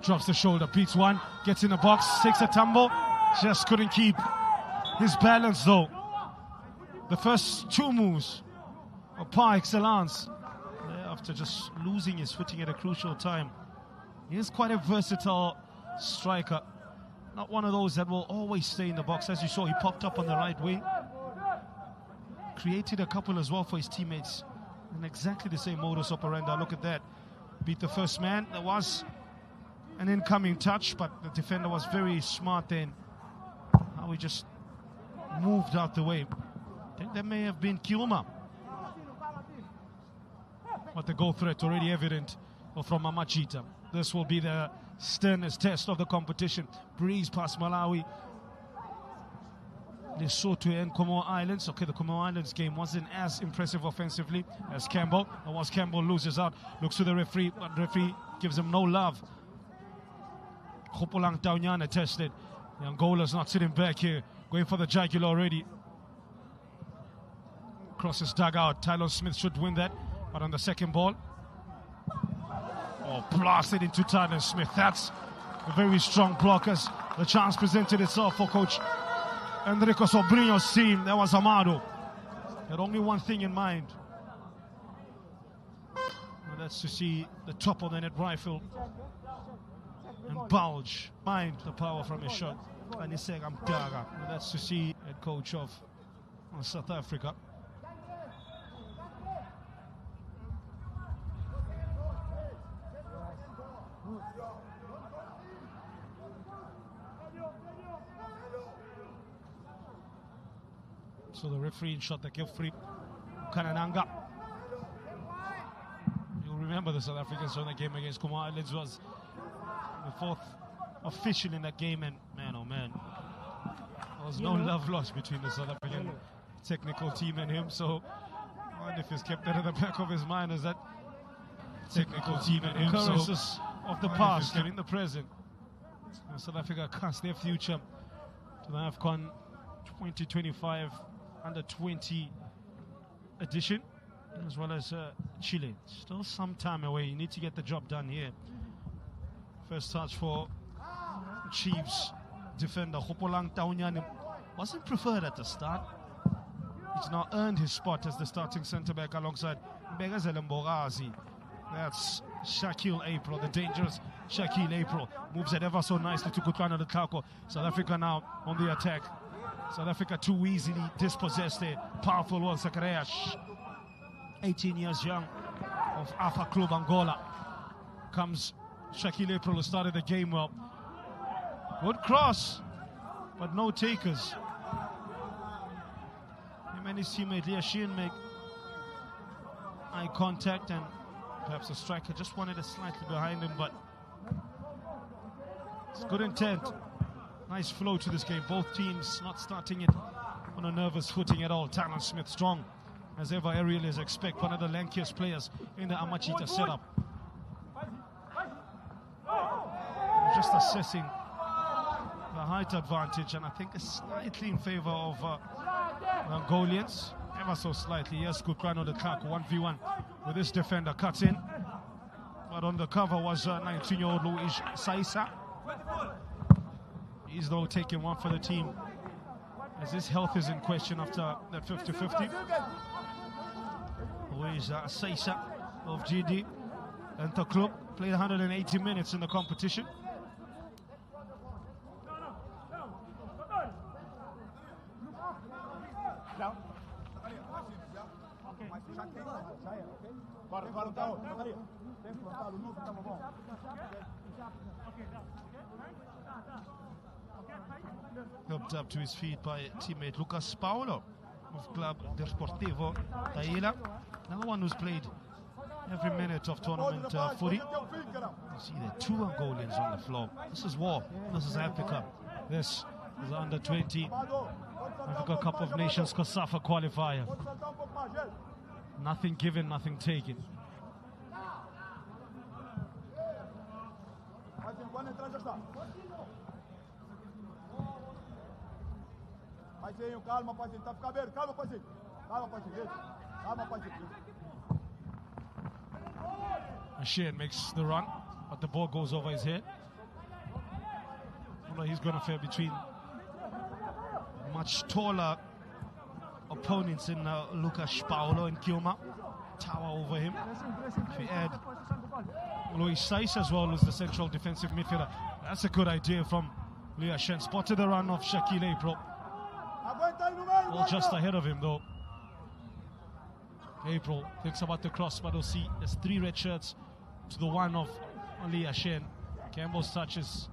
Drops the shoulder, beats one, gets in the box, takes a tumble, just couldn't keep his balance though. The first two moves are par excellence. After just losing his footing at a crucial time. He is quite a versatile striker. Not one of those that will always stay in the box. As you saw, he popped up on the right wing. Created a couple as well for his teammates. In exactly the same modus operandi. Look at that. Beat the first man. There was an incoming touch, but the defender was very smart then. How he just moved out the way. I think that may have been Kilma. But the goal threat already evident from Mamachita. This will be the sternest test of the competition. Breeze past Malawi. Lesotho and Comoro Islands. Okay, the Comoro Islands game wasn't as impressive offensively as Campbell. And once Campbell loses out, looks to the referee, but the referee gives him no love. Hopolang Taunyana tested. The Angola's not sitting back here, going for the jugular already. Crosses dugout. Tylon Smith should win that. But on the second ball, blasted into Tylon Smith. That's a very strong block as the chance presented itself for Coach Enrico Sobrinho's team. That was Amado. Had only one thing in mind. And that's to see the top of the net rifle and bulge. Mind the power from his shot. And that's to see head coach of South Africa. So the referee shot the kick free Kanananga. You'll remember the South Africans on the game against Comoro Islands was the fourth official in that game, and man oh man, there was no love lost between the South African technical team and him. So I wonder if he's kept that in the back of his mind as that technical team and him. So of the past and in the present. And South Africa cast their future to the AFCON 2025 under 20 edition, as well as Chile. Still some time away. You need to get the job done here. First touch for Chiefs defender Hopolang Taunyane wasn't preferred at the start. He's now earned his spot as the starting centre-back alongside Begazele Mbogazi. That's Shaquille April, the dangerous Shaquille April. Moves it ever so nicely to Kutlwana Lukaku. South Africa now on the attack. South Africa too easily dispossessed there. Powerful one, Zacharias. 18 years young of Alpha Club Angola. Comes Shaquille April who started the game well. Good cross, but no takers. Him and his teammate Leah Sheehan make eye contact, and perhaps the striker just wanted it slightly behind him, but it's good intent. Nice flow to this game. Both teams not starting it on a nervous footing at all. Tylon Smith strong, as ever aerial as expect. One of the lankiest players in the Amachita setup. Just assessing the height advantage, and I think it's slightly in favor of the Angolians. Ever so slightly. Yes, Kutlwana Lukaku 1v1 with this defender. Cuts in. But on the cover was 19-year-old Luis Saisa. He's though taking one for the team, as his health is in question after that 50-50. Luis Saisa of GD and the club played 180 minutes in the competition. Helped up to his feet by teammate Lucas Paulo of Club Desportivo Taila. Another one who's played every minute of tournament footy. You see there are two Angolians on the floor. This is war. This is Africa. This is under 20 Africa Cup of Nations COSAFA qualifier. Nothing given, nothing taken. Sheehan makes the run, but the ball goes over his head. wonder he's going to fare between much taller opponents in Lucas Paulo and Kioma. Tower over him. If you add Luis Saiz as well as the central defensive midfielder, that's a good idea from Lia Shen. Spotted the run of Shaquille April. All just ahead of him though. April thinks about the cross, but we'll see there's 3 red shirts to the one of Lia Shen. Campbell's touches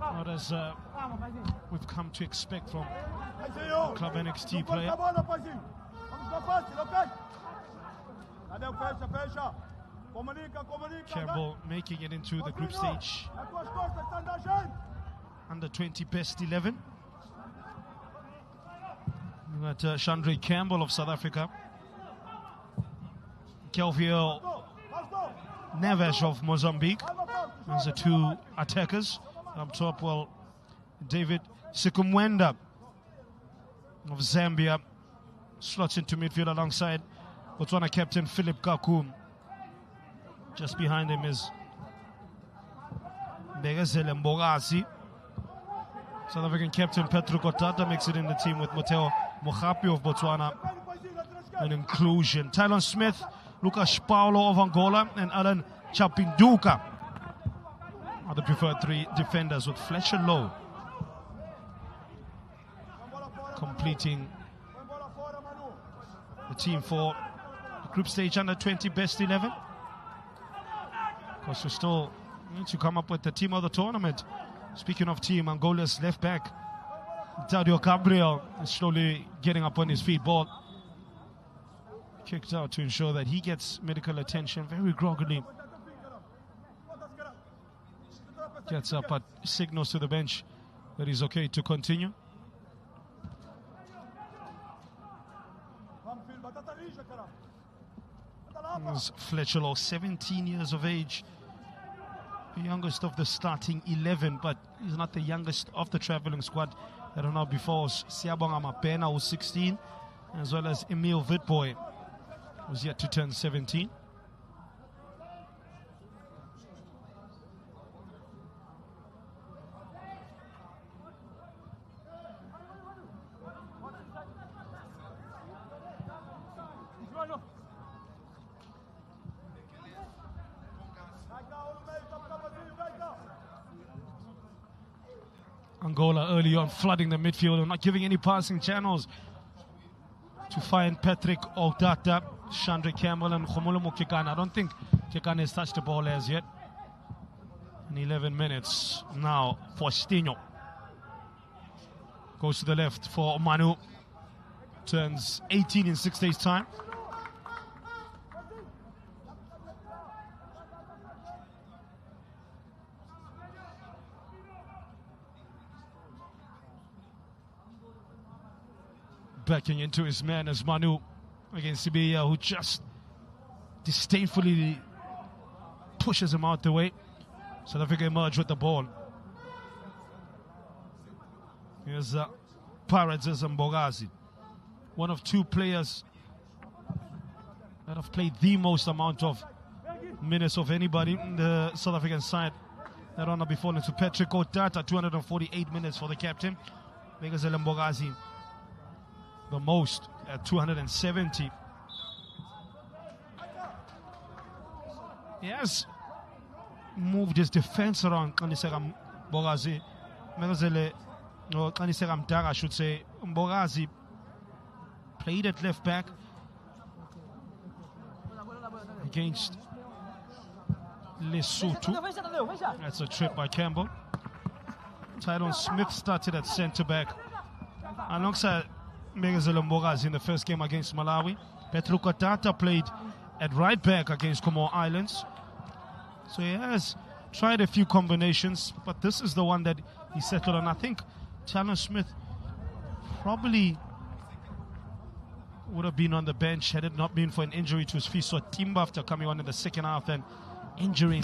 not as we've come to expect from a club NXT player. Campbell making it into the group stage. Under 20 best 11. We got Chandra Campbell of South Africa. Kelvin Neves of Mozambique. Those are 2 attackers. Up top, well, David Sikumwenda of Zambia slots into midfield alongside Botswana captain Philip Kaku. Just behind him is Begazele Mbogazi. South African captain Petro Kotata makes it in the team with Moteo Mohapi of Botswana. An inclusion. Tylon Smith, Lucas Paulo of Angola, and Alan Chapinduka are the preferred 3 defenders, with Fletcher Lowe completing the team for the group stage under 20 best 11. Of course, we still need to come up with the team of the tournament. Speaking of team, Angola's left back Dario Gabriel is slowly getting up on his feet. Ball kicked out to ensure that he gets medical attention. Very groggily gets up, but signals to the bench that he's okay to continue. Fletcher Lowe, 17 years of age, the youngest of the starting 11, but he's not the youngest of the traveling squad that are now before us. Siabonga Mapena, who's 16, as well as Emil Witboy, who's yet to turn 17. Angola early on flooding the midfield and not giving any passing channels to find Patrick Ogdata, Chandra Campbell and Khomolomo Kekana. I don't think Kekana has touched the ball as yet. In 11 minutes now for Stinho. Goes to the left for Manu. Turns 18 in 6 days' time. Backing into his man as Manu against Sibiya, who just disdainfully pushes him out the way. South Africa emerge with the ball. Here's Pirates as Mbogazi. One of 2 players that have played the most amount of minutes of anybody in the South African side. That honor before to Patrick Otata, 248 minutes for the captain. Begazele Mbogazi the most at 270. He has moved his defense around. Kaniseka Mbogazi, no, Kaniseka Mdaga, I should say. Mbogazi played at left back against Lesotho. That's a trip by Campbell. Tylon Smith started at centre back alongside Megazele Mbogazi in the first game against Malawi. Petro Kotata played at right back against Comore Islands. So he has tried a few combinations, but this is the one that he settled on. I think Tylon Smith probably would have been on the bench had it not been for an injury to his Fiso Timba after coming on in the second half and injuring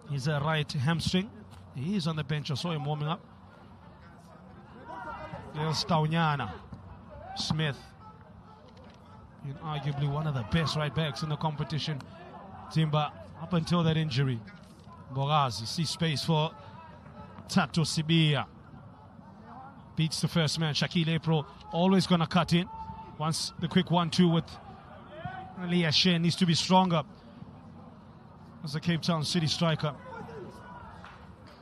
his right hamstring. He is on the bench. I saw him warming up. There's Taunyana Smith, arguably one of the best right backs in the competition. Timba, up until that injury, Bogazi sees space for Tato Sibia. Beats the first man. Shaquille April always going to cut in. Once the quick 1-2 with Leah Shea needs to be stronger as the Cape Town City striker.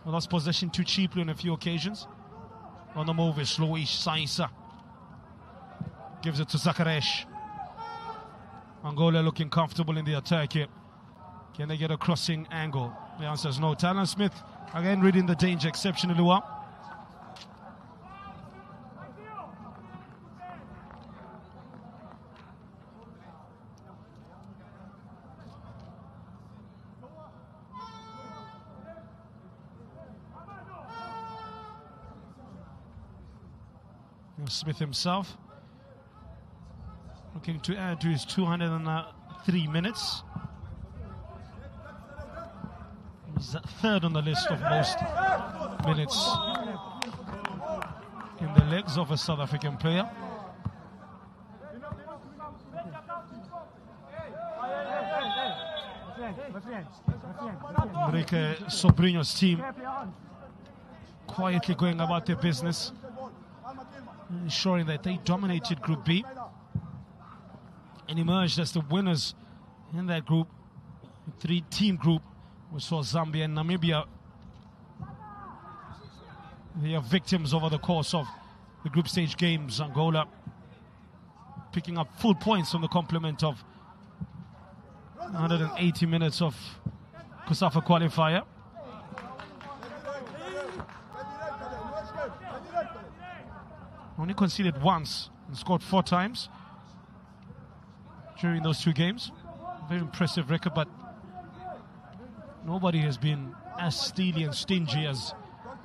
Well, lost possession too cheaply on a few occasions. On the move is Loish Saisa. Gives it to Zakaresh. Angola looking comfortable in the attack here. Can they get a crossing angle? The answer is no. Talon Smith, again reading the danger exceptionally well. Smith himself looking to add to his 203 minutes. He's third on the list of most minutes in the legs of a South African player. Enrique Sobrinho's team quietly going about their business, ensuring that they dominated Group B and emerged as the winners in that group, three-team group. We saw Zambia and Namibia. They are victims over the course of the group stage games. Angola picking up full points from the complement of 180 minutes of COSAFA qualifier. Only conceded once and scored 4 times during those 2 games. Very impressive record, but nobody has been as steely and stingy as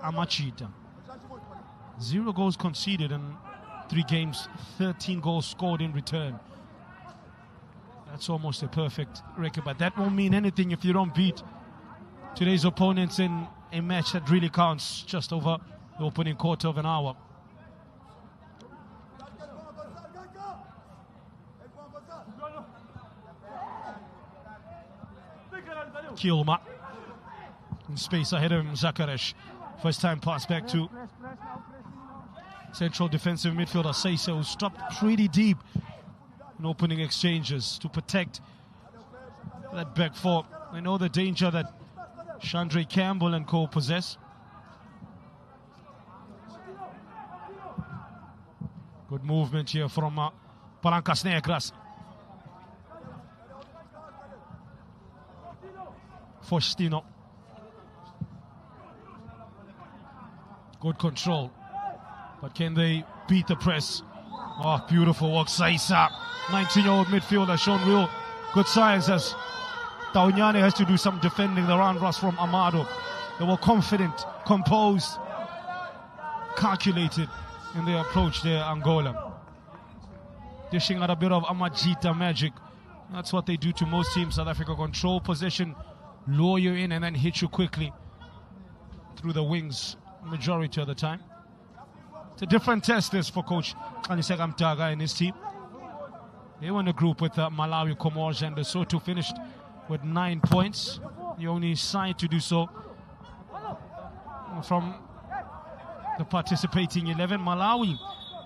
Amachita. 0 goals conceded in 3 games, 13 goals scored in return. That's almost a perfect record, but that won't mean anything if you don't beat today's opponents in a match that really counts just over the opening quarter of an hour. Kilma in space ahead of him, Zakaresh. First time pass back to central defensive midfielder Seisa, who stopped pretty deep in opening exchanges to protect that back four. They know the danger that Chandre Campbell and co possess. Good movement here from Palancas Negras. Faustino. Good control. But can they beat the press? Oh, beautiful work. Saisa, 19-year-old midfielder, shown real good signs as Taonyane has to do some defending the round rush from Amado. They were confident, composed, calculated in their approach there, Angola. Dishing out a bit of Amajita magic. That's what they do to most teams. South Africa control possession, lure you in and then hit you quickly through the wings majority of the time. It's a different test this for Coach Aniseka Mtaga and his team. They won a group with Malawi, Comoros and Lesotho, finished with 9 points. The only side to do so from the participating 11. Malawi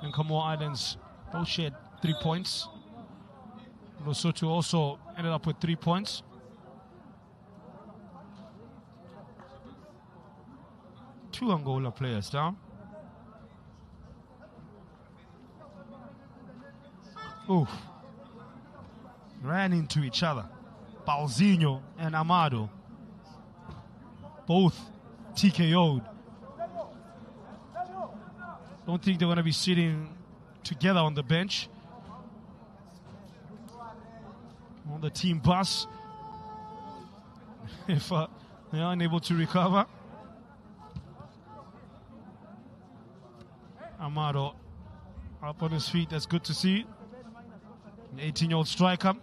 and Comoro Islands both shared 3 points. Lesotho also ended up with 3 points. Two Angola players down. Oof. Ran into each other. Balzinho and Amado. Both TKO'd. Don't think they're going to be sitting together on the bench. On the team bus. If they are unable to recover. Amado up on his feet, that's good to see. An 18-year-old striker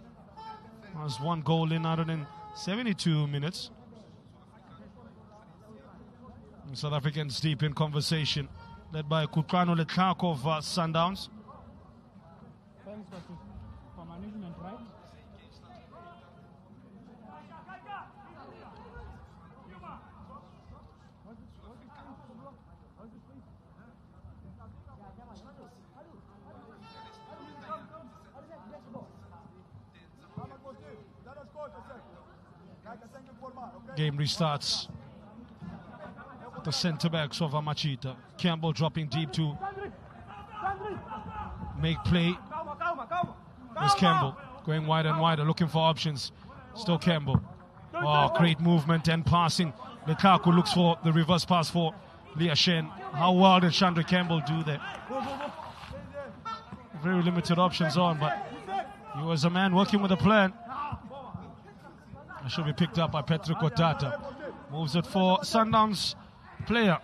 has 1 goal in 172 minutes. And South Africans deep in conversation, led by Kutlano Letlako of Sundowns. Game restarts. The centre backs of Amachita. Campbell dropping deep to make play. There's Campbell going wider and wider, looking for options. Still Campbell. Oh, great movement and passing. Lukaku looks for the reverse pass for Leah Shen. How well did Chandra Campbell do that? Very limited options on, but he was a man working with a plan. It should be picked up by Patrick Otata. Moves it for Sundowns player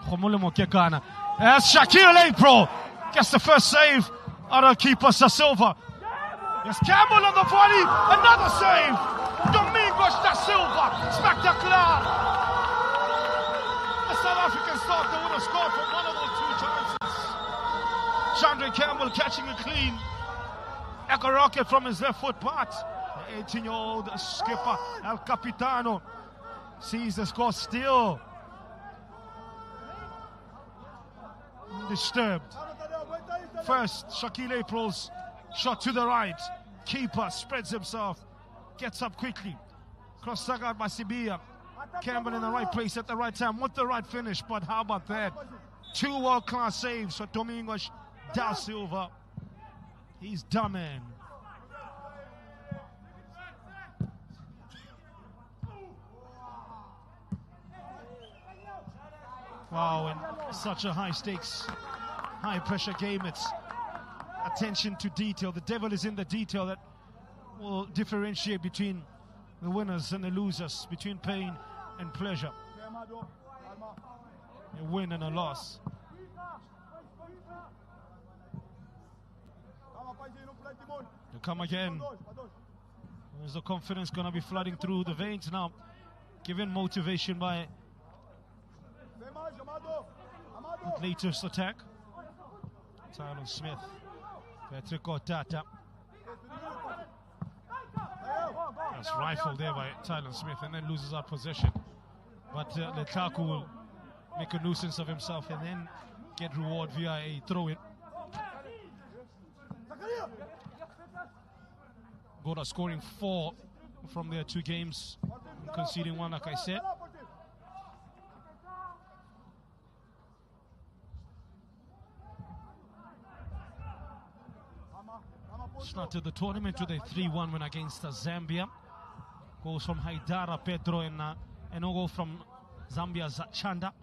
Khomulemo Kekana. As Shakil April gets the first save out of keeper Silva. Yes, Campbell on the volley, another save. Domingos da Silva, spectacular. The South Africans thought they would have scored from one of those two chances. Chandra Campbell catching it clean, like a rocket from his left foot part. The 18-year-old skipper El Capitano sees the score still undisturbed. First, Shakil April's shot to the right. Keeper spreads himself, gets up quickly. Cross dug out by Sibia. Campbell in the right place at the right time with the right finish. But how about that? Two world-class saves for Domingos da Silva. He's dumb, man. Wow, in such a high-stakes, high-pressure game, it's attention to detail. The devil is in the detail that will differentiate between the winners and the losers, between pain and pleasure, a win and a loss. To come again. There's the confidence going to be flooding through the veins now, given motivation by the latest attack. Tyler Smith, Patrick Otata. That's rifled there by Tyler Smith and then loses our possession. But Lukaku will make a nuisance of himself and then get reward via a throw-in. Goda scoring 4 from their 2 games, conceding 1, like I said. Started the tournament with a 3-1 win against Zambia. Goals from Haidara Pedro and Enogo from Zambia's Chanda,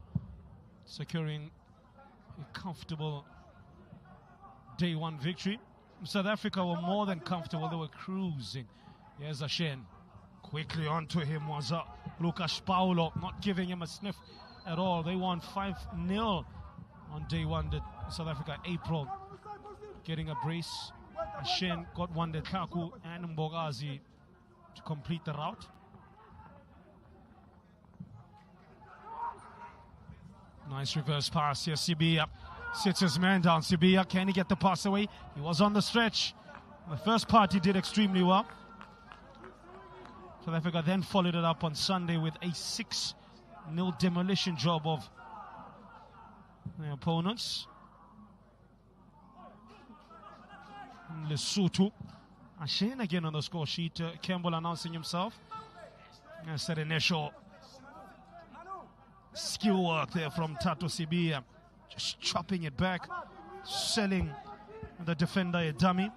securing a comfortable day 1 victory. South Africa were more than comfortable, they were cruising. Here's Ashen. Quickly onto him was Lucas Paulo, not giving him a sniff at all. They won 5-0 on day 1. Did South Africa. April getting a brace. Ashen got one, Lukaku and Mbogazi to complete the route. Nice reverse pass here. Sibia sits his man down. Sibia, can he get the pass away? He was on the stretch. The first part he did extremely well. South Africa then followed it up on Sunday with a 6-0 demolition job of the opponents. Lesotho. Ashen again on the score sheet. Campbell announcing himself. That's an initial skill work there from Tato Sibia. Just chopping it back, selling the defender a dummy.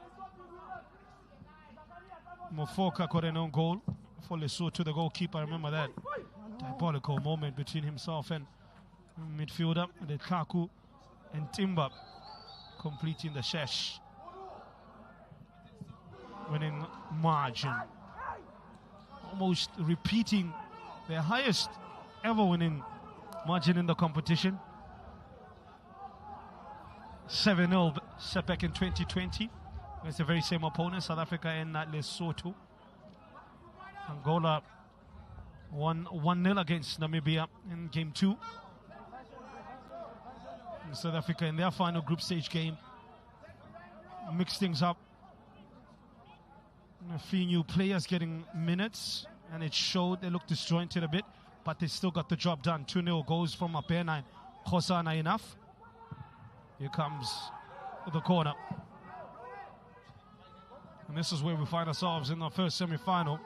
Mofoka got an own goal for Lesotho, the goalkeeper. Remember that diabolical moment between himself and midfielder Lukaku and Timber completing the shesh. Winning margin, almost repeating their highest ever winning margin in the competition. 7-0 set back in 2020. It's the very same opponent, South Africa and Lesotho. Angola won 1-0 against Namibia in game 2. And South Africa in their final group stage game mixed things up. A few new players getting minutes, and it showed. They looked disjointed a bit, but they still got the job done. 2-0 goals from Apena and Khosana enough. Here comes the corner. And this is where we find ourselves in the first semi-final.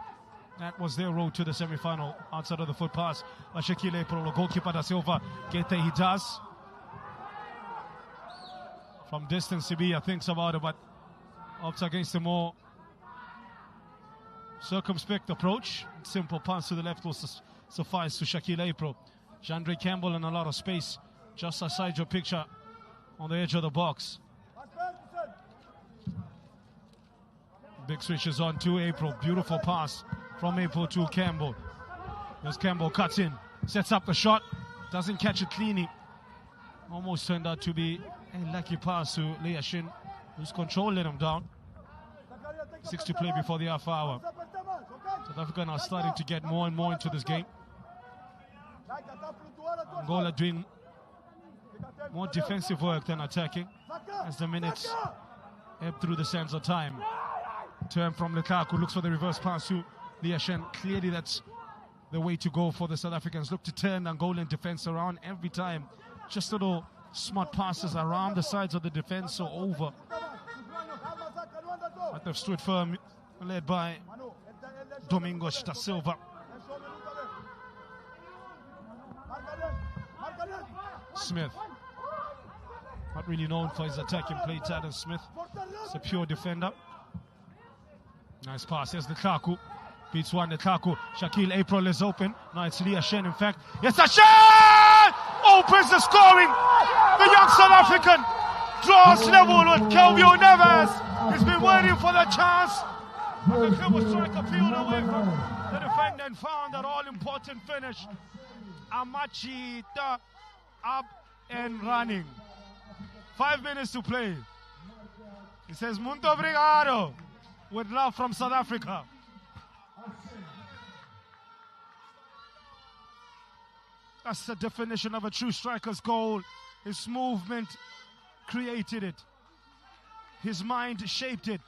That was their road to the semi-final outside of the foot pass. Shaquille April, goalkeeper Da Silva, get there, he does. From distance, Sibia thinks about it, but opts against a more circumspect approach. Simple pass to the left will suffice to Shaquille April. Jandre Campbell in a lot of space just outside your picture on the edge of the box. Big switches on to April. Beautiful pass from April to Campbell. As Campbell cuts in, sets up the shot, doesn't catch it cleanly. Almost turned out to be a lucky pass to Leah Shin, who's controlling him down. 6 to play before the half hour. South Africa now starting to get more and more into this game. Angola doing more defensive work than attacking as the minutes ebb through the sands of time. Turn from Lukaku, looks for the reverse pass to Leah Shen. Clearly that's the way to go for the South Africans. Look to turn Angolan defense around every time. Just little smart passes around the sides of the defense or over. But they've stood firm, led by Domingos Da Silva. Smith, not really known for his attacking play, Taden Smith. He's a pure defender. Nice pass, here's Lukaku. Beats one, Lukaku. Shaquille April is open. Now it's Leah Shen, in fact. Yes, a shot! Opens the scoring. The young South African draws level with Kelvin Neves. He's been waiting for the chance. The clever striker peeled away from the defender and found that all-important finish. Amachita up and running. 5 minutes to play. He says, "Muito obrigado," with love from South Africa. That's the definition of a true striker's goal. His movement created it. His mind shaped it.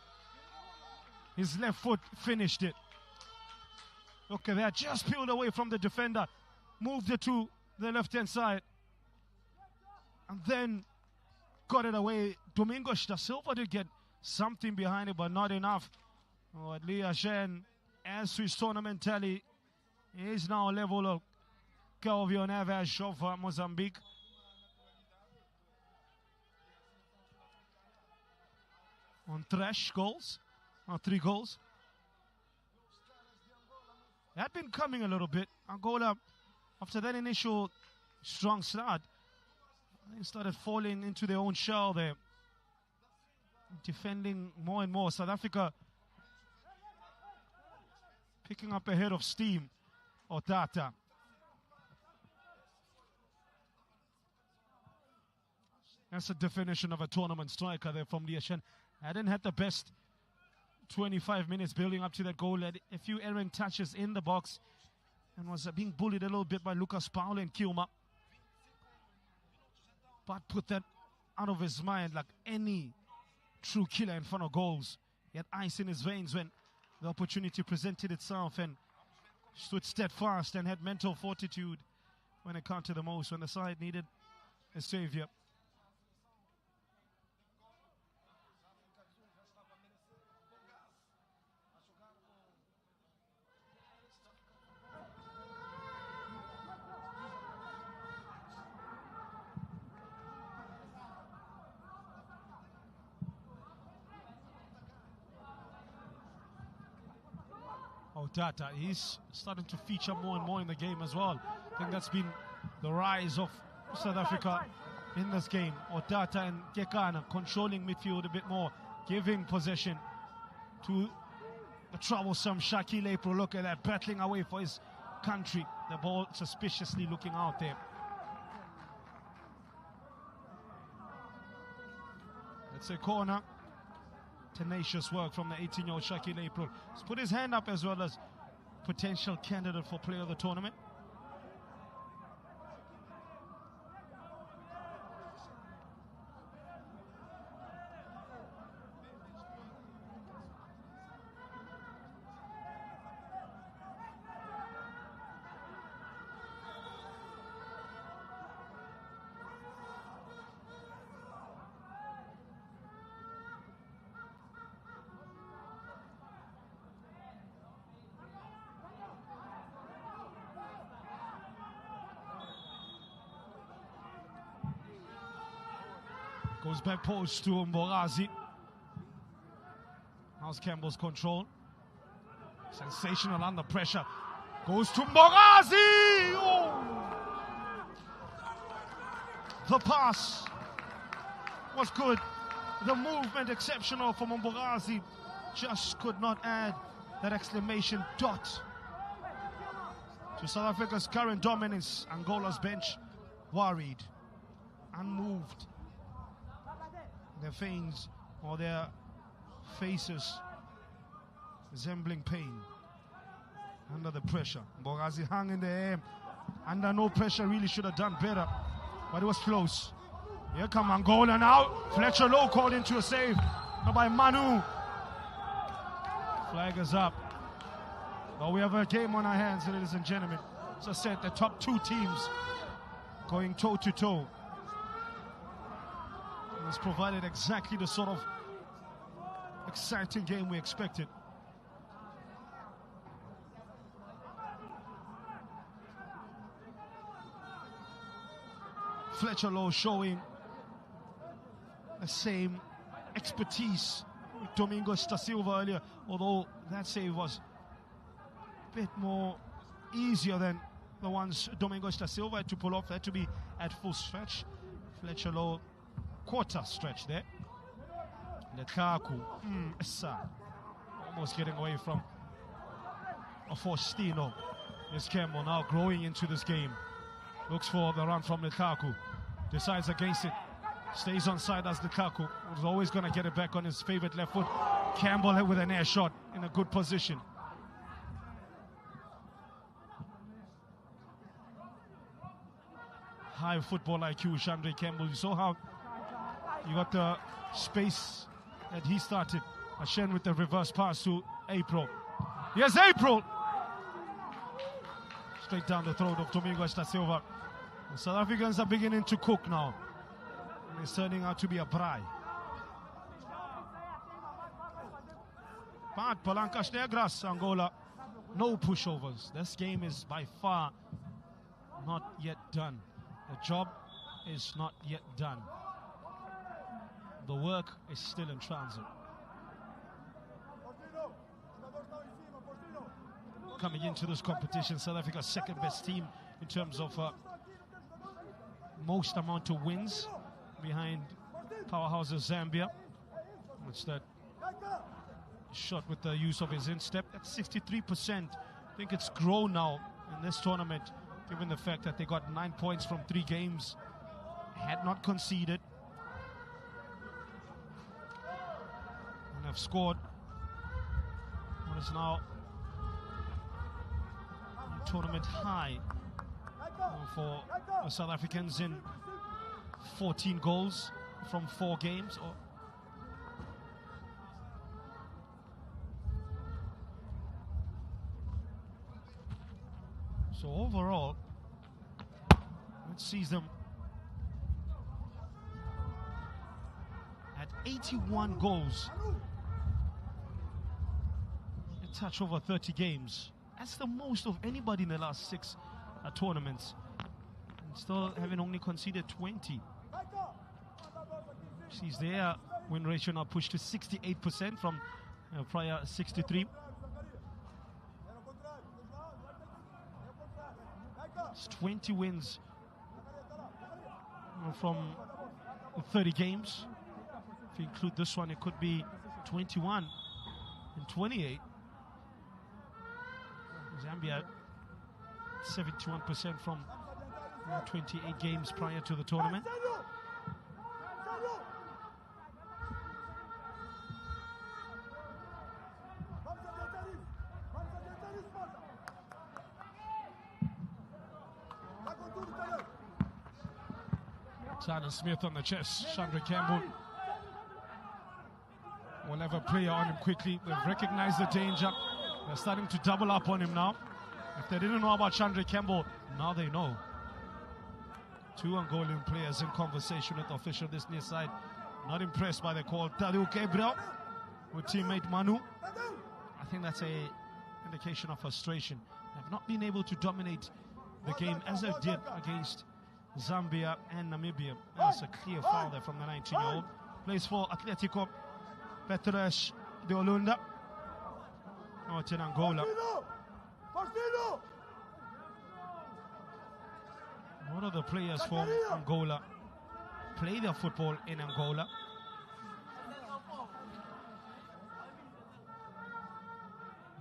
His left foot finished it. Look at that, just peeled away from the defender. Moved it to the left-hand side. And then got it away. Domingos Da Silva did get something behind it, but not enough. Oh, Leah Shen, as to his tournament tally, is now level of Kelvin Neves of Mozambique. On 3 goals, or 3 goals. They had been coming a little bit. Angola, after that initial strong start, they started falling into their own shell there. Defending more and more. South Africa picking up a head of steam. Otata. That's the definition of a tournament striker there from Leah Shen. Hadn't had the best 25 minutes building up to that goal. Had a few errant touches in the box and was being bullied a little bit by Lucas Paulo and Kilma. But put that out of his mind like any true killer in front of goals. He had ice in his veins when the opportunity presented itself and stood steadfast and had mental fortitude when it counted the most, when the side needed a savior. Otata, he's starting to feature more and more in the game as well. I think that's been the rise of South Africa in this game. Otata and Kekana controlling midfield a bit more, giving possession to the troublesome Shaquille April. Look at that, battling away for his country. The ball suspiciously looking out there. It's a corner. Tenacious work from the 18-year-old Shaquille April. He's put his hand up as well as potential candidate for player of the tournament. Goes back post to Mborazi. How's Campbell's control? Sensational under pressure. Goes to Mborazi! Oh! The pass was good. The movement exceptional from Mborazi. Just could not add that exclamation dot to South Africa's current dominance. Angola's bench worried, unmoved. Their feints or their faces resembling pain under the pressure. Mborazi hung in the air. Under no pressure, really should have done better, but it was close. Here come Angola now. Fletcher Lowe called into a save by Manu. Flag is up. Well, we have a game on our hands, ladies and gentlemen. As I said, the top two teams going toe-to-toe. It's provided exactly the sort of exciting game we expected. Fletcher Lowe showing the same expertise with Domingos da Silva earlier, although that save was a bit more easier than the ones Domingos da Silva had to pull off. Had to be at full stretch. Fletcher Lowe quarter stretch there. Lukaku, almost getting away from a Faustino. Here's Campbell now growing into this game. Looks for the run from Lukaku. Decides against it. Stays on side as Lukaku. Was always going to get it back on his favorite left foot. Campbell with an air shot in a good position. High football IQ, Chandre Campbell. You saw how you got the space that he started. Ashen with the reverse pass to April. Here's April! Straight down the throat of Domingos da Silva. The South Africans are beginning to cook now. And it's turning out to be a braai. But Palancas Negras, Angola, no pushovers. This game is by far not yet done. The job is not yet done. The work is still in transit. Coming into this competition, South Africa's second best team in terms of most amount of wins, behind powerhouses Zambia. It's that shot with the use of his instep at 63%. I think it's grown now in this tournament, given the fact that they got 9 points from 3 games, had not conceded, and have scored what is now a tournament high for the South Africans in 14 goals from 4 games. So overall, it sees them at 81 goals, a touch over 30 games. That's the most of anybody in the last 6 tournaments, and still having only conceded 20. Sees their win ratio now pushed to 68% from prior 63. It's 20 wins from 30 games. If you include this one, it could be 21 and 28. Zambia 71% from 28 games prior to the tournament. Tyler Smith on the chest. Chandre Campbell will have a player on him quickly. They've recognized the danger. They're starting to double up on him now. If they didn't know about Chandre Campbell, now they know. 2 Angolan players in conversation with the official this near side. Not impressed by the call. Tadeu Gabriel with teammate Manu. I think that's an indication of frustration. They've not been able to dominate the game as they did against Zambia and Namibia. That's a clear foul there from the 19-year-old. Plays for Atletico Petras de Olunda. Oh, it's in Angola. One of the players from Angola play their football in Angola.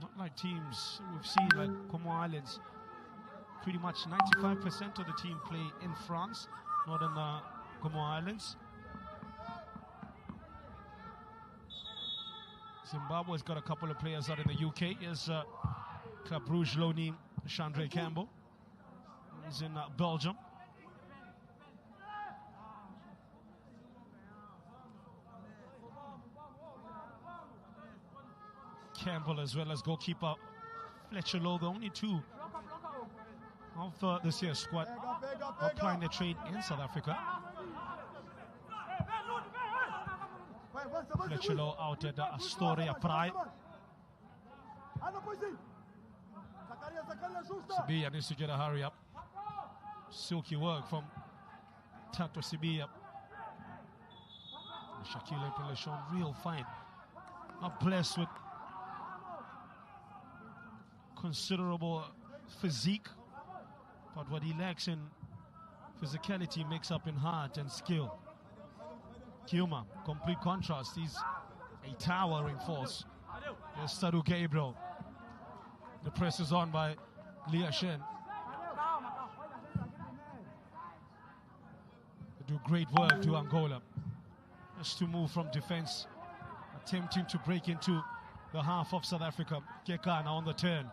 Not like teams we've seen like Como Islands. Pretty much 95% of the team play in France, not in the Como Islands. Zimbabwe's got a couple of players out in the UK. Here's Club Brugge loanee Chandre Campbell. He's in Belgium. Campbell as well as goalkeeper Fletcher Lowe, the only two of this year's squad applying their trade in South Africa. Fletcher Lowe out at Astoria Pride. Sibia needs to get a hurry up. Silky work from Tato Sibia. Shaquille Pele shown real fine. Not blessed with considerable physique, but what he lacks in physicality makes up in heart and skill. Kiuma, complete contrast. He's a towering force. There's Sadu Gabriel. The press is on by Lia Shen. They do great work to Angola. Just to move from defense, attempting to break into the half of South Africa. Kekana on the turn.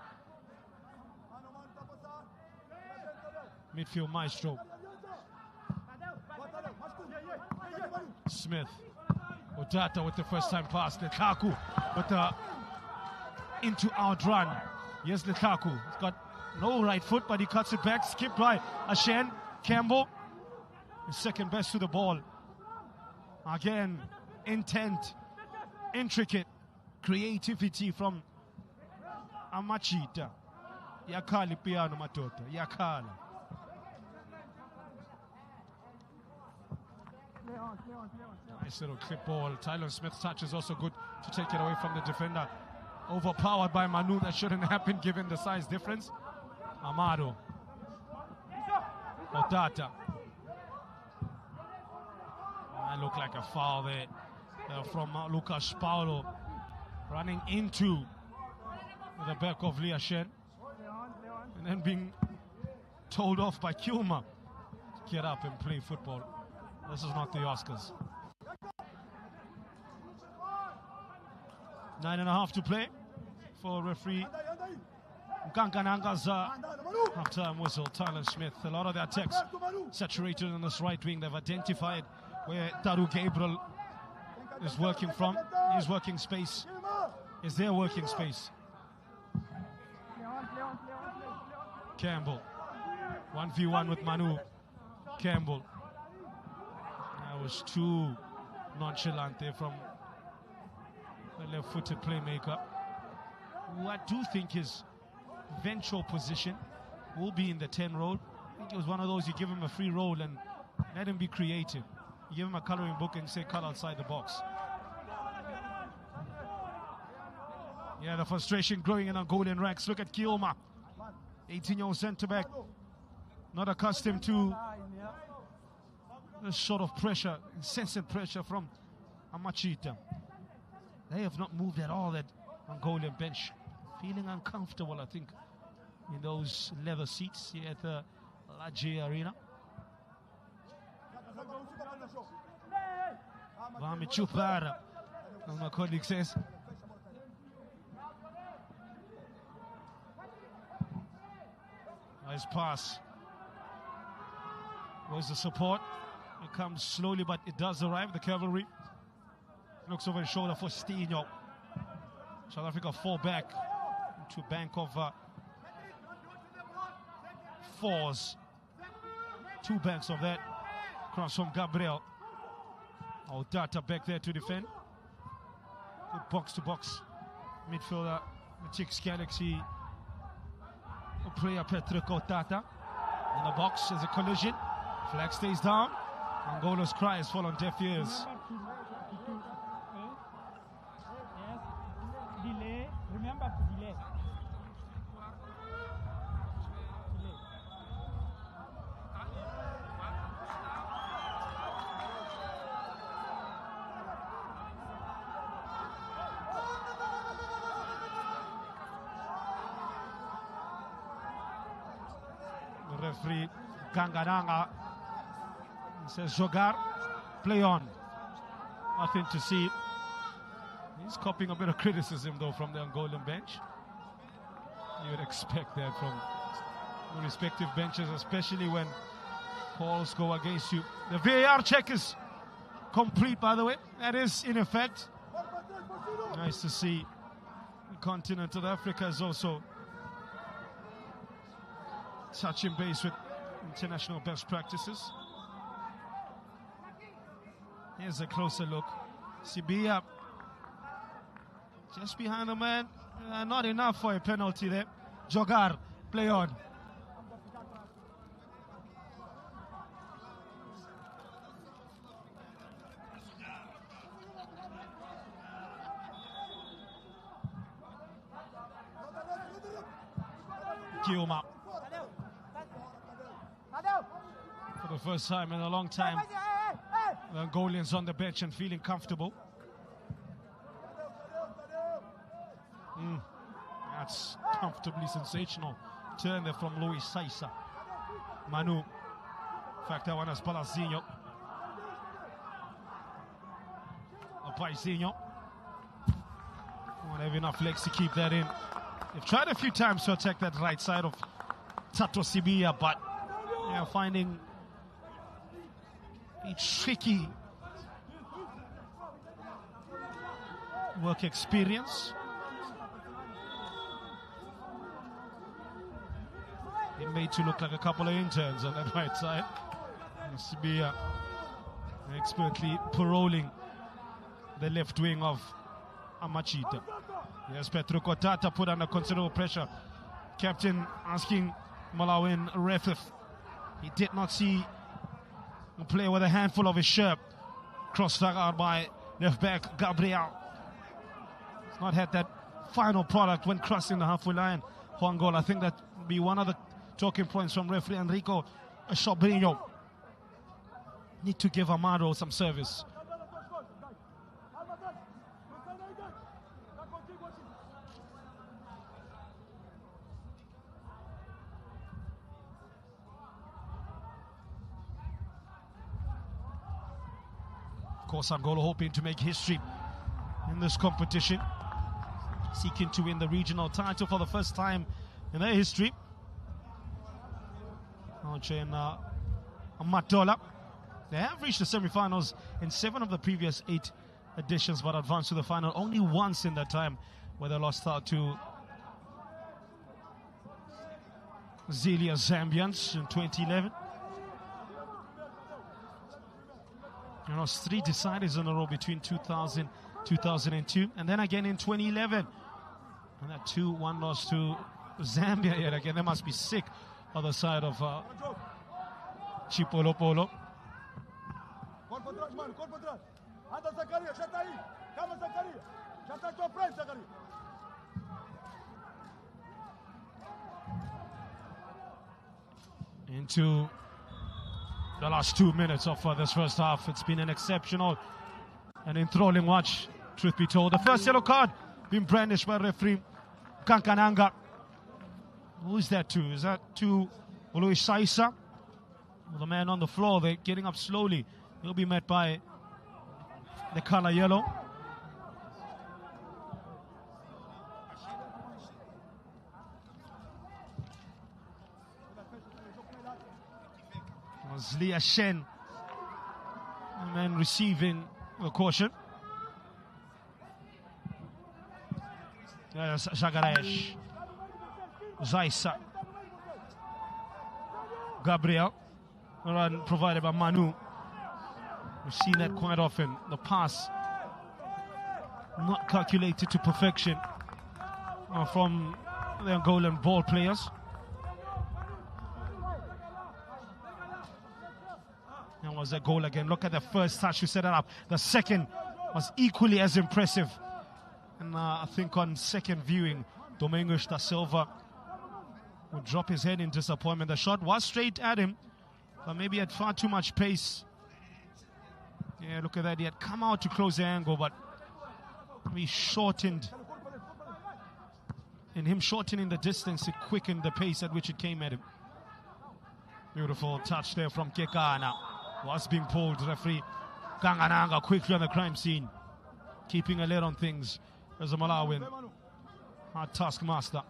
Midfield maestro. Smith. Odata with the first time pass. Lukaku with the into-out run. Here's Lukaku. He's got no right foot, but he cuts it back. Skipped by Ashen. Campbell is second best to the ball. Again, intent, intricate creativity from Amachita. Yakali piano matota. Yakala. Nice little clip ball. Tylon Smith's touch is also good to take it away from the defender. Overpowered by Manu. That shouldn't happen given the size difference. Amado. Otata. That looked like a foul there from Lucas Paulo. Running into the back of Lia Shen. And then being told off by Kiuma to get up and play football. This is not the Oscars. 9.5 to play for referee Nkankananga's half-time whistle. Tyler Smith, a lot of their attacks saturated on this right wing. They've identified where Taru Gabriel is working from. His working space is their working space. Campbell, 1v1 with Manu. Campbell. That was too nonchalant there from the left-footed playmaker, who I do think his eventual position will be in the 10 role. I think it was one of those, you give him a free role and let him be creative. You give him a coloring book and say cut outside the box. Yeah, the frustration growing in Angolan ranks. Look at Kioma, 18-year-old centre-back, not accustomed to this sort of pressure, incessant pressure from Amachita. They have not moved at all, that Angolan bench. Feeling uncomfortable, I think, in those leather seats here at the Laje Arena. Vami Chupara, as my colleague says. Nice pass. Where's the support? It comes slowly, but it does arrive. The cavalry looks over his shoulder for Stino. South Africa fall back into a bank of fours. 2 banks of that. Cross from Gabriel. Data back there to defend. Good box-to-box midfielder. The Chicks Galaxy player Patrick Otata. In the box, there's a collision. Flag stays down. Angola's cry has fallen on deaf ears. Delay. Remember to delay. The referee Gangananga says Jogar, play on. Nothing to see. He's copying a bit of criticism though from the Angolan bench. You would expect that from the respective benches, especially when calls go against you. The VAR check is complete, by the way. That is in effect. Nice to see the continent of Africa is also touching base with international best practices. Here's a closer look. Sibia just behind the man. Not enough for a penalty there. Jogar, play on. Kioma. For the first time in a long time, the Angolians on the bench and feeling comfortable. That's comfortably sensational. Turn there from Luis Saisa. Manu. In fact, that one is Palazinho. Paizinho. Won't have enough legs to keep that in. They've tried a few times to attack that right side of Tato Sibia, but finding a tricky work experience. It made to look like a couple of interns on that right side. Sibia expertly paroling the left wing of Amachita. Yes, Petro Kotata put under considerable pressure. Captain asking Malawin ref if he did not see a player with a handful of his shirt. Crossed out by left back Gabriel. He's not had that final product when crossing the halfway line for Angola. I think that would be one of the talking points from referee Enrico Sobrinho. Need to give Amado some service. Of course, Angola hoping to make history in this competition, seeking to win the regional title for the first time in their history. Matola. They have reached the semi-finals in 7 of the previous 8 editions, but advanced to the final only once in that time, where they lost out to Zelia Zambians in 2011. You know, 3 deciders in a row between 2000 2002, and then again in 2011. And that 2-1 loss to Zambia yet again. They must be sick on the side of Chipolo Polo. Into the last 2 minutes of this first half. It's been an exceptional and enthralling watch, truth be told. The first yellow card being brandished by referee Kankananga. Who is that to? Is that to Luis Saisa? Well, the man on the floor, they're getting up slowly. He'll be met by the color yellow. Was Lia Shen, the man receiving the caution. There's Zagaraesh, Zaisa, Gabriel, a run provided by Manu. We've seen that quite often. The pass not calculated to perfection from the Angolan ball players. That was a goal again. Look at the first touch to set it up. The second was equally as impressive. And I think on second viewing, Domingos da Silva would drop his head in disappointment. The shot was straight at him, but maybe had far too much pace. Yeah, look at that. He had come out to close the angle, but he shortened. In him shortening the distance, it quickened the pace at which it came at him. Beautiful touch there from Kekana. Was being pulled. Referee Kangananga quickly on the crime scene, keeping a lid on things as a Malawian. Hard taskmaster.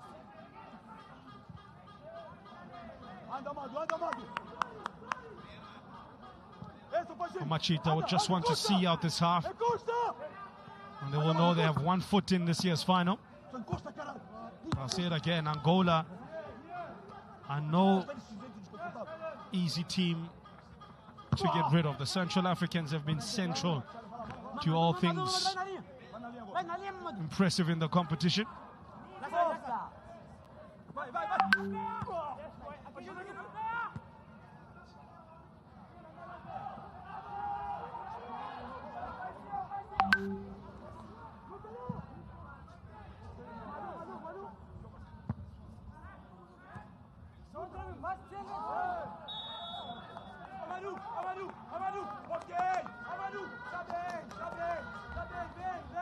Machita would just want to see out this half, and they will know they have 1 foot in this year's final. I'll say it again, Angola are no easy team to get rid of. The Central Africans have been central to all things impressive in the competition.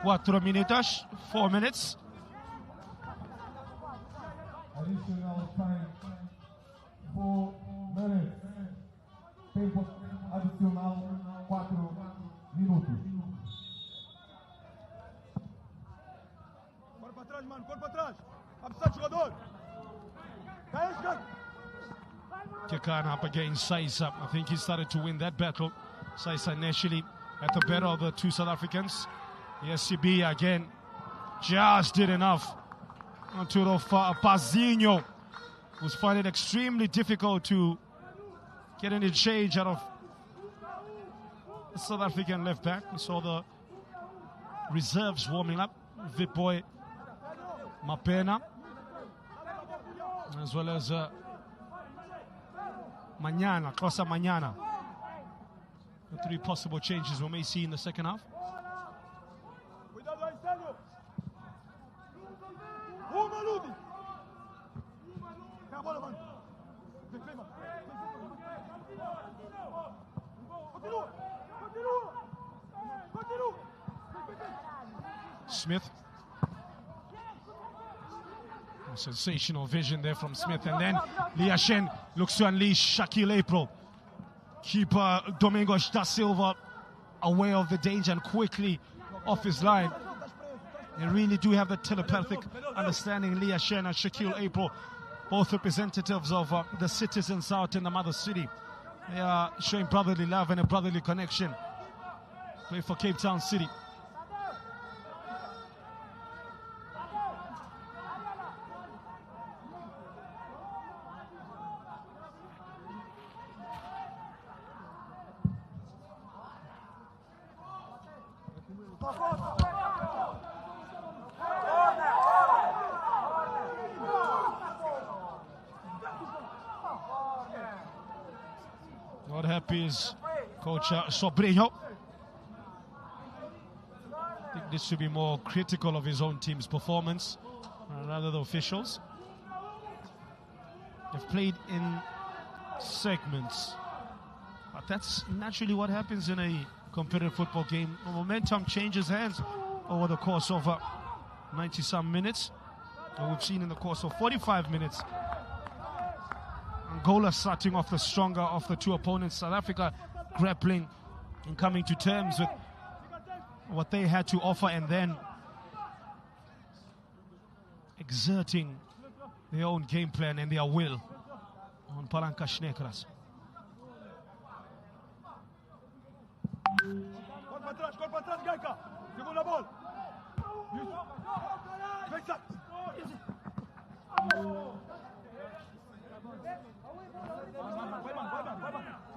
Quatro minutos, 4 minutes. Additional time, 4 minutes. Tempo adicional, 4 minutos. Corpo atrás, mano, corpo atrás. Absente jogador. Kekana up against Saisa. I think he started to win that battle. Saisa initially at the better of the two South Africans. The SCB again just did enough. Onto Pazinho, who's finding it extremely difficult to get any change out of the South African left back. We saw the reserves warming up. Vitboy Mapena, as well as Manana, Kosa Manana. The 3 possible changes we may see in the second half. Smith. A sensational vision there from Smith, and then Liashen looks to unleash Shaquille April. Keeper Domingos da Silva aware of the danger and quickly off his line. They really do have the telepathic understanding, Liashen and Shaquille April, both representatives of the citizens out in the mother city. They are showing brotherly love and a brotherly connection. Play for Cape Town City. Not happy is Coach Sobrinho. I think this should be more critical of his own team's performance rather the officials. They've played in segments, but that's naturally what happens in a competitive football game. The momentum changes hands over the course of 90-some minutes. And we've seen in the course of 45 minutes, Angola starting off the stronger of the two opponents. South Africa grappling and coming to terms with what they had to offer, and then exerting their own game plan and their will on Palankas Negras. Corpo atrás, Gaika. Segunda bola.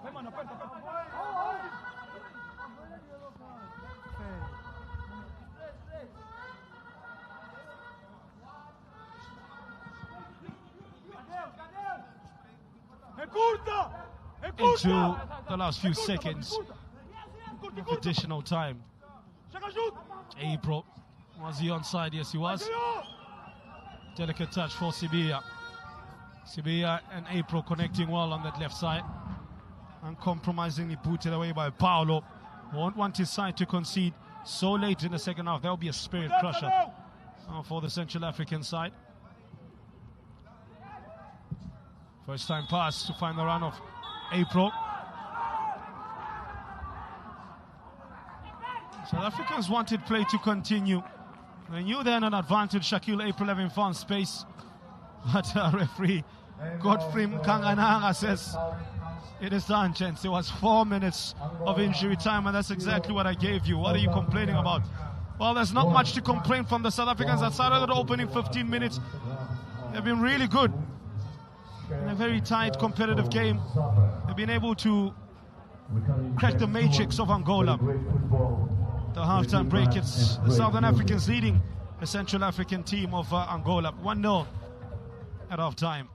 Vai, mano, aperta. É curta! into the last few seconds of additional time. April, was he onside? Yes, he was. Delicate touch for Sibia. Sibia and April connecting well on that left side. Uncompromisingly booted away by Paolo. Won't want his side to concede so late in the second half. That will be a spirit crusher for the Central African side. First time pass to find the run of April. South Africans wanted play to continue. They knew they had an advantage. Shaquille April having found space. But referee Godfrey Mkangananga says it is done, gents. It was 4 minutes of injury time, and that's exactly what I gave you. What are you complaining about? Well, there's not much to complain from the South Africans outside of the opening 15 minutes. They've been really good in a very tight, competitive game. They've been able to crack the matrix of Angola. The halftime break, it's the Southern Africans leading the Central African team of Angola 1-0 at halftime.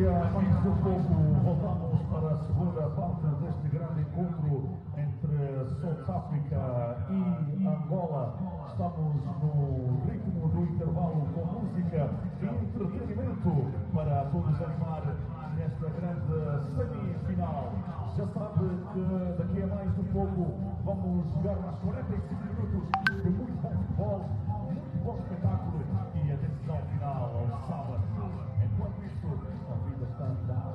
Daqui a mais um pouco voltamos para a segunda parte deste grande encontro entre South África e Angola. Estamos no ritmo do intervalo com música e entretenimento para todos animar nesta grande semifinal. Já sabe que daqui a mais um pouco vamos jogar mais 45 minutos de muito bom futebol, muito bom espetáculo e a decisão final ao sábado. Enquanto isso, a vida está a andar.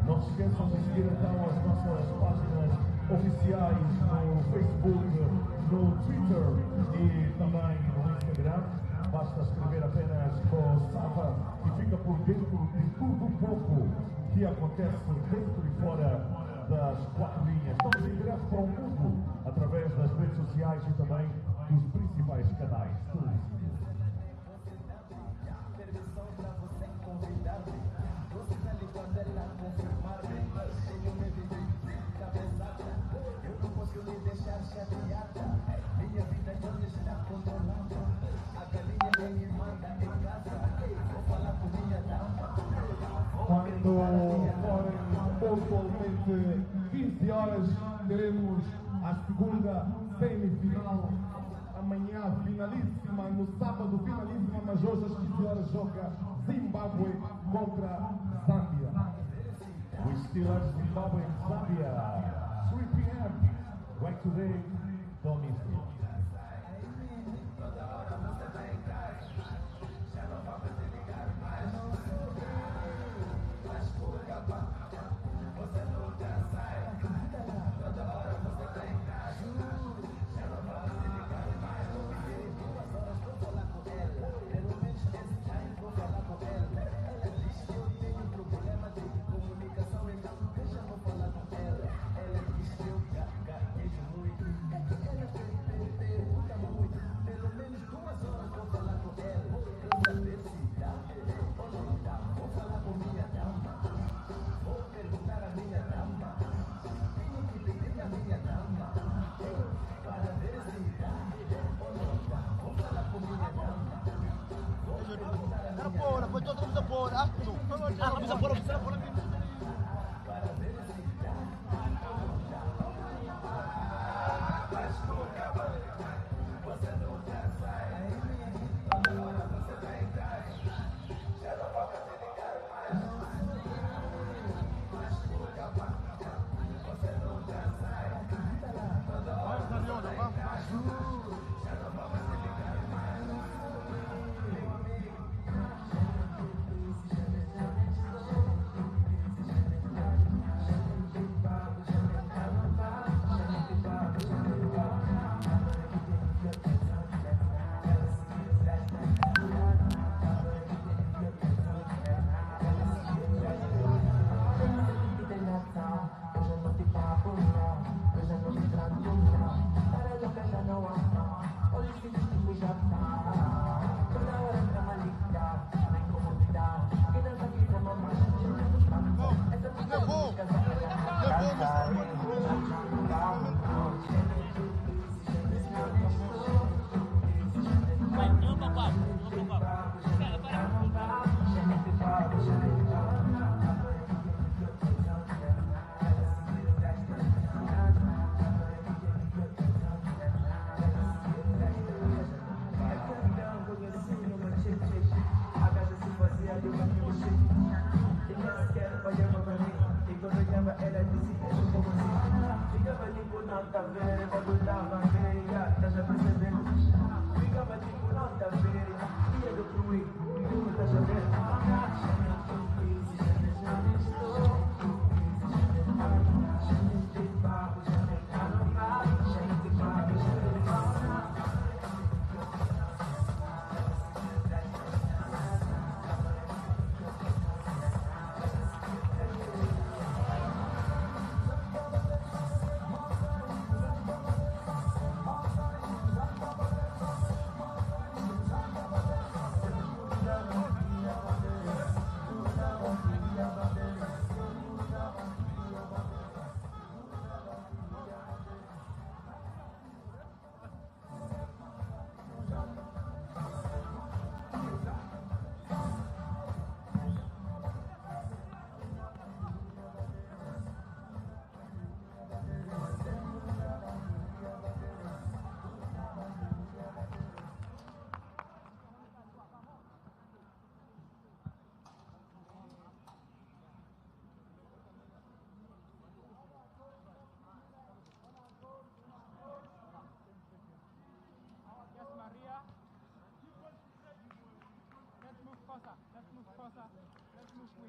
Não se esqueçam de seguir então as nossas páginas oficiais no Facebook, no Twitter e também no Instagram. Basta escrever apenas COSAFA e fica por dentro de tudo um pouco que acontece dentro e fora das quatro linhas. Estamos em direto para o mundo através das redes sociais e também dos principais canais televisivos. Quando forem pontualmente 15 horas, teremos a segunda semifinal. Amanhã finalíssima, no sábado finalíssima, mas hoje às 15 horas joga Zimbábue contra Zâmbia. We still have Zimbabwe and Zambia. 3 p.m. right today, don't miss it.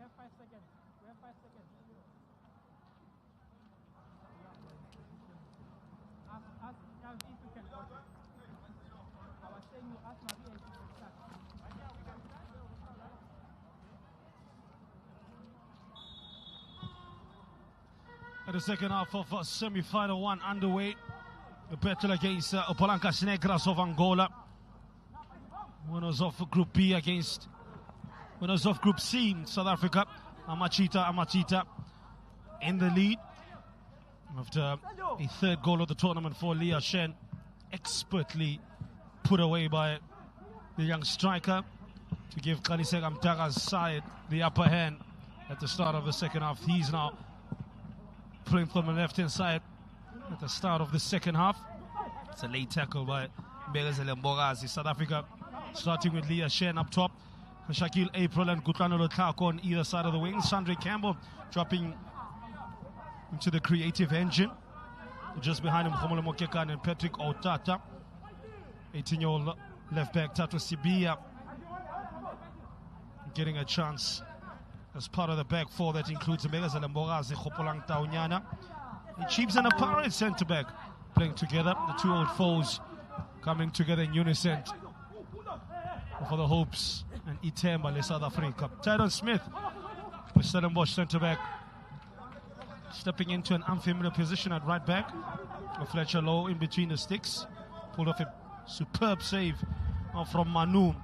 have 5 seconds. We have 5 seconds. Ask if you can watch it. I was saying you ask Maria if you can start. The second half of semi-final 1 underway. The battle against Palancas Negras of Angola. Winners of Group B against winners of Group C, South Africa. Amachita in the lead after a third goal of the tournament for Leah Shen, expertly put away by the young striker to give Kanisega Mtaga's side the upper hand at the start of the second half. He's now playing from the left-hand side at the start of the second half. It's a late tackle by Mbegazele Mbogazi. South Africa starting with Leah Shen up top. Shaquille April and Gutlano Lukaku on either side of the wings. Sandre Campbell dropping into the creative engine. Just behind him, Khomolo Mokekan and Patrick Otata. 18-year-old left back Tato Sibia getting a chance as part of the back four that includes Mbegazele Mbogazi, Khopolang Taunyana, and Chiefs and a Pirate centre back playing together. The two old foes coming together in unison for the hopes and Itemba le South Africa. Tyrone Smith, the Stellenbosch centre back, stepping into an unfamiliar position at right back. Fletcher Lowe in between the sticks, pulled off a superb save from Manu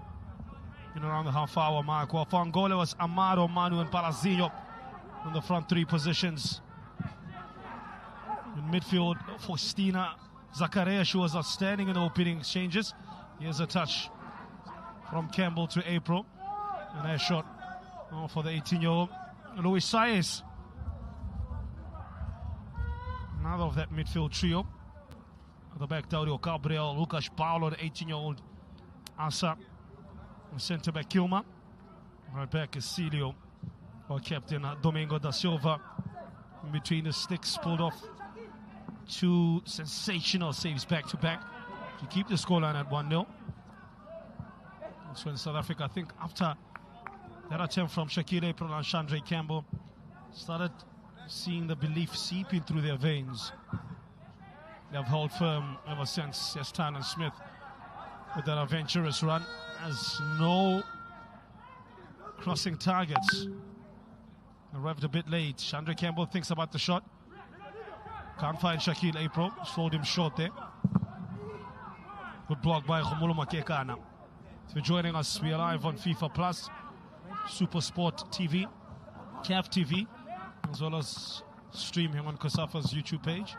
in around the half-hour mark. While for Angola was Amaro, Manu and Palazinho in the front three positions. In midfield, Faustina Zakaria, she was outstanding in the opening exchanges. Here's a touch from Campbell to April, and a shot for the 18-year-old Luis Saez. Another of that midfield trio. At the back, Daurio Gabriel, Lucas Paulo, the 18-year-old Asa, centre back Kilma. Right back is Celio, our captain Domingo da Silva. In between the sticks, pulled off two sensational saves back to back to keep the scoreline at 1-0. That's when South Africa, I think after that attempt from Shaquille April and Shandre Campbell, started seeing the belief seeping through their veins. They have held firm ever since. Yes, Tynan Smith with that adventurous run has no crossing targets. Arrived a bit late. Shandre Campbell thinks about the shot. Can't find Shaquille April. Sold him short there. Good block by Khomolo Makekana. If you're joining us, we are live on FIFA Plus, Super Sport TV, CAF TV, as well as streaming on COSAFA's YouTube page.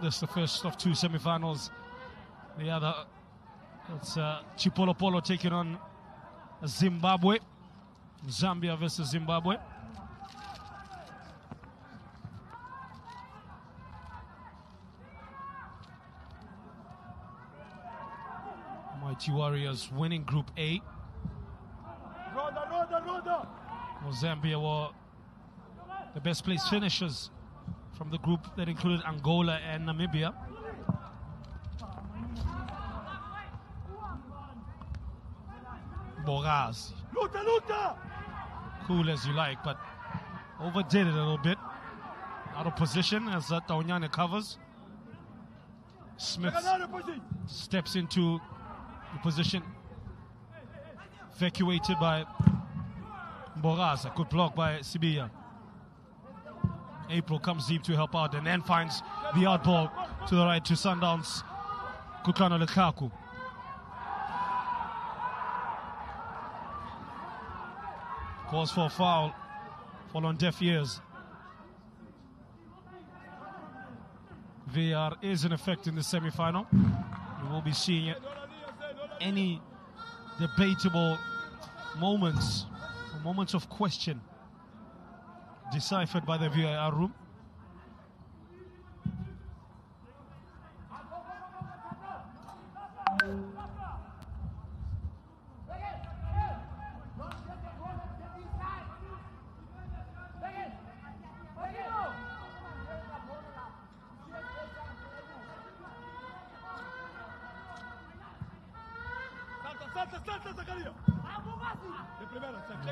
This is the first of two semi-finals. The other, it's Chipolo Polo taking on Zimbabwe. Zambia versus Zimbabwe. Mighty Warriors winning Group A. Well, Zambia were the best place finishers from the group that included Angola and Namibia. Boraz. Cool as you like, but overdid it a little bit. Out of position as Taunyane covers. Smith steps into the position evacuated by Boraz. A good block by Sibia. April comes deep to help out and then finds the odd ball to the right to Sundowns. Kutlano Lukaku. Calls for a foul. Fall on deaf ears. VAR is in effect in the semi-final. We will be seeing any debatable moments or moments of question deciphered by the VAR room.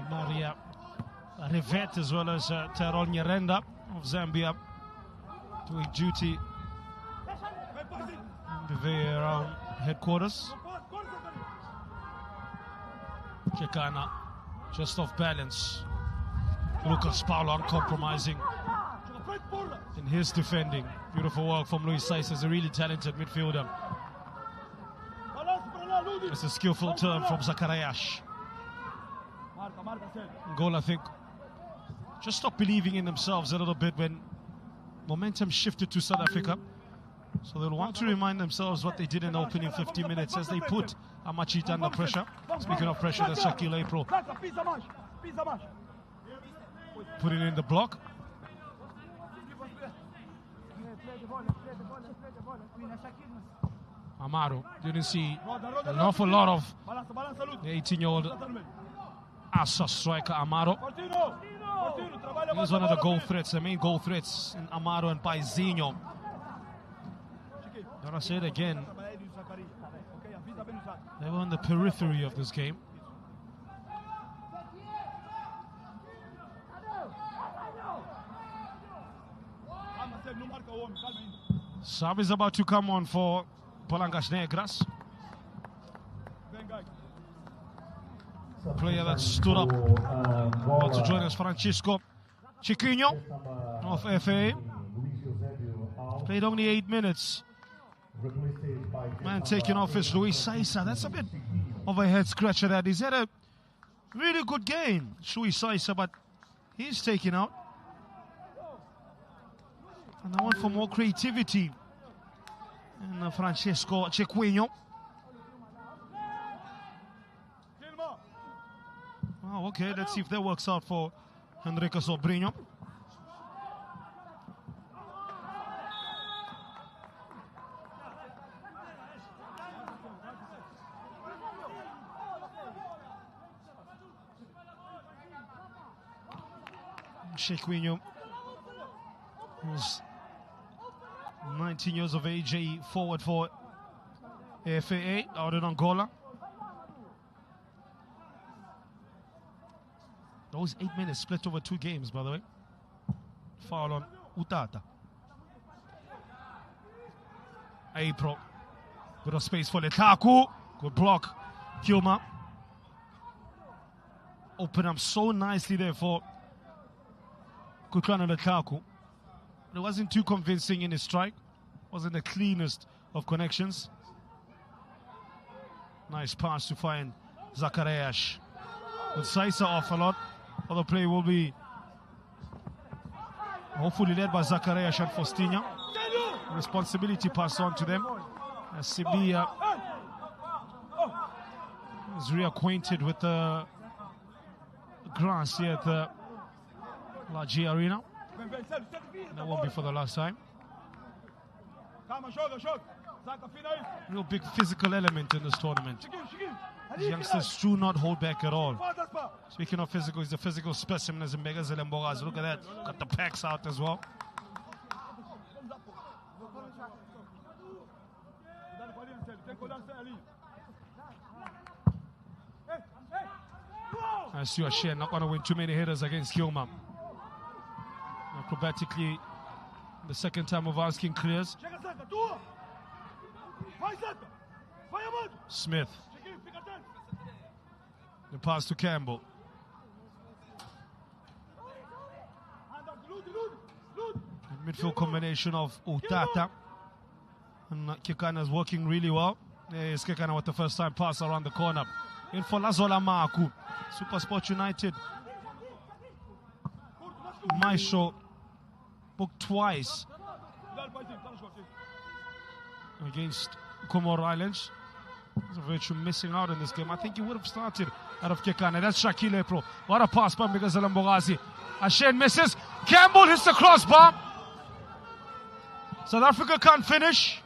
Maria Revet as well as Terol Nyarenda of Zambia doing duty in the very around headquarters. Kekana just off balance. Lucas Paulo uncompromising in his defending. Beautiful work from Luis Saiz, as a really talented midfielder. It's a skillful turn from Zacharias. Angola, I think, just stopped believing in themselves a little bit when momentum shifted to South Africa. So they'll want to remind themselves what they did in the opening 50 minutes as they put Amachita under pressure. Speaking of pressure, that's Shaquille April putting in the block. Amaro didn't see an awful lot of the 18-year-old Asa striker Amaro. He's one of the goal threats, the main goal threats in Amaro and Paizinho. Gotta say it again, they were on the periphery of this game. Sub is about to come on for Polangas Negras. Player that stood up about to join us, Francisco Chiquinho of FA. Played only 8 minutes. Man taking off is Luis Saiz. That's a bit of a head scratcher that. He's had a really good game, Luis Saiz, but he's taken out. And I want for more creativity. And Francisco Chiquinho. Oh, okay, let's see if that works out for Henrique Sobrinho. Chiquinho, who's 19 years of age, a forward for FAA out in Angola. Those 8 minutes split over 2 games, by the way. Foul on Utata. April. Bit of space for Letaku. Good block. Kilma. Open up so nicely there for Kutlana Letaku. It wasn't too convincing in his strike. Wasn't the cleanest of connections. Nice pass to find Zacharias. With Saisa off a lot. Other play will be hopefully led by Zacharias and Faustinho. Responsibility passed on to them. As Sibia is reacquainted with the grass here at the La G Arena. That won't be for the last time. Real big physical element in this tournament. These youngsters do not hold back at all. Speaking of physical, he's a physical specimen as Mbegazile Mbogazi. Look at that. Got the packs out as well. I see Ashen not going to win too many headers against Kilma. Acrobatically, the second time of asking clears. Smith. The pass to Campbell. The midfield combination of Utata and Kekana is working really well. There's Kekana with the first time pass around the corner. In for Lazola Maaku. SuperSport United. Maestro booked twice against Comoro Islands. He's a virtue missing out in this game. I think he would have started out of Kekana. That's Shaquille April. What a pass by Mbegazile Mbogazi. Ashen misses. Campbell hits the crossbar. South Africa can't finish.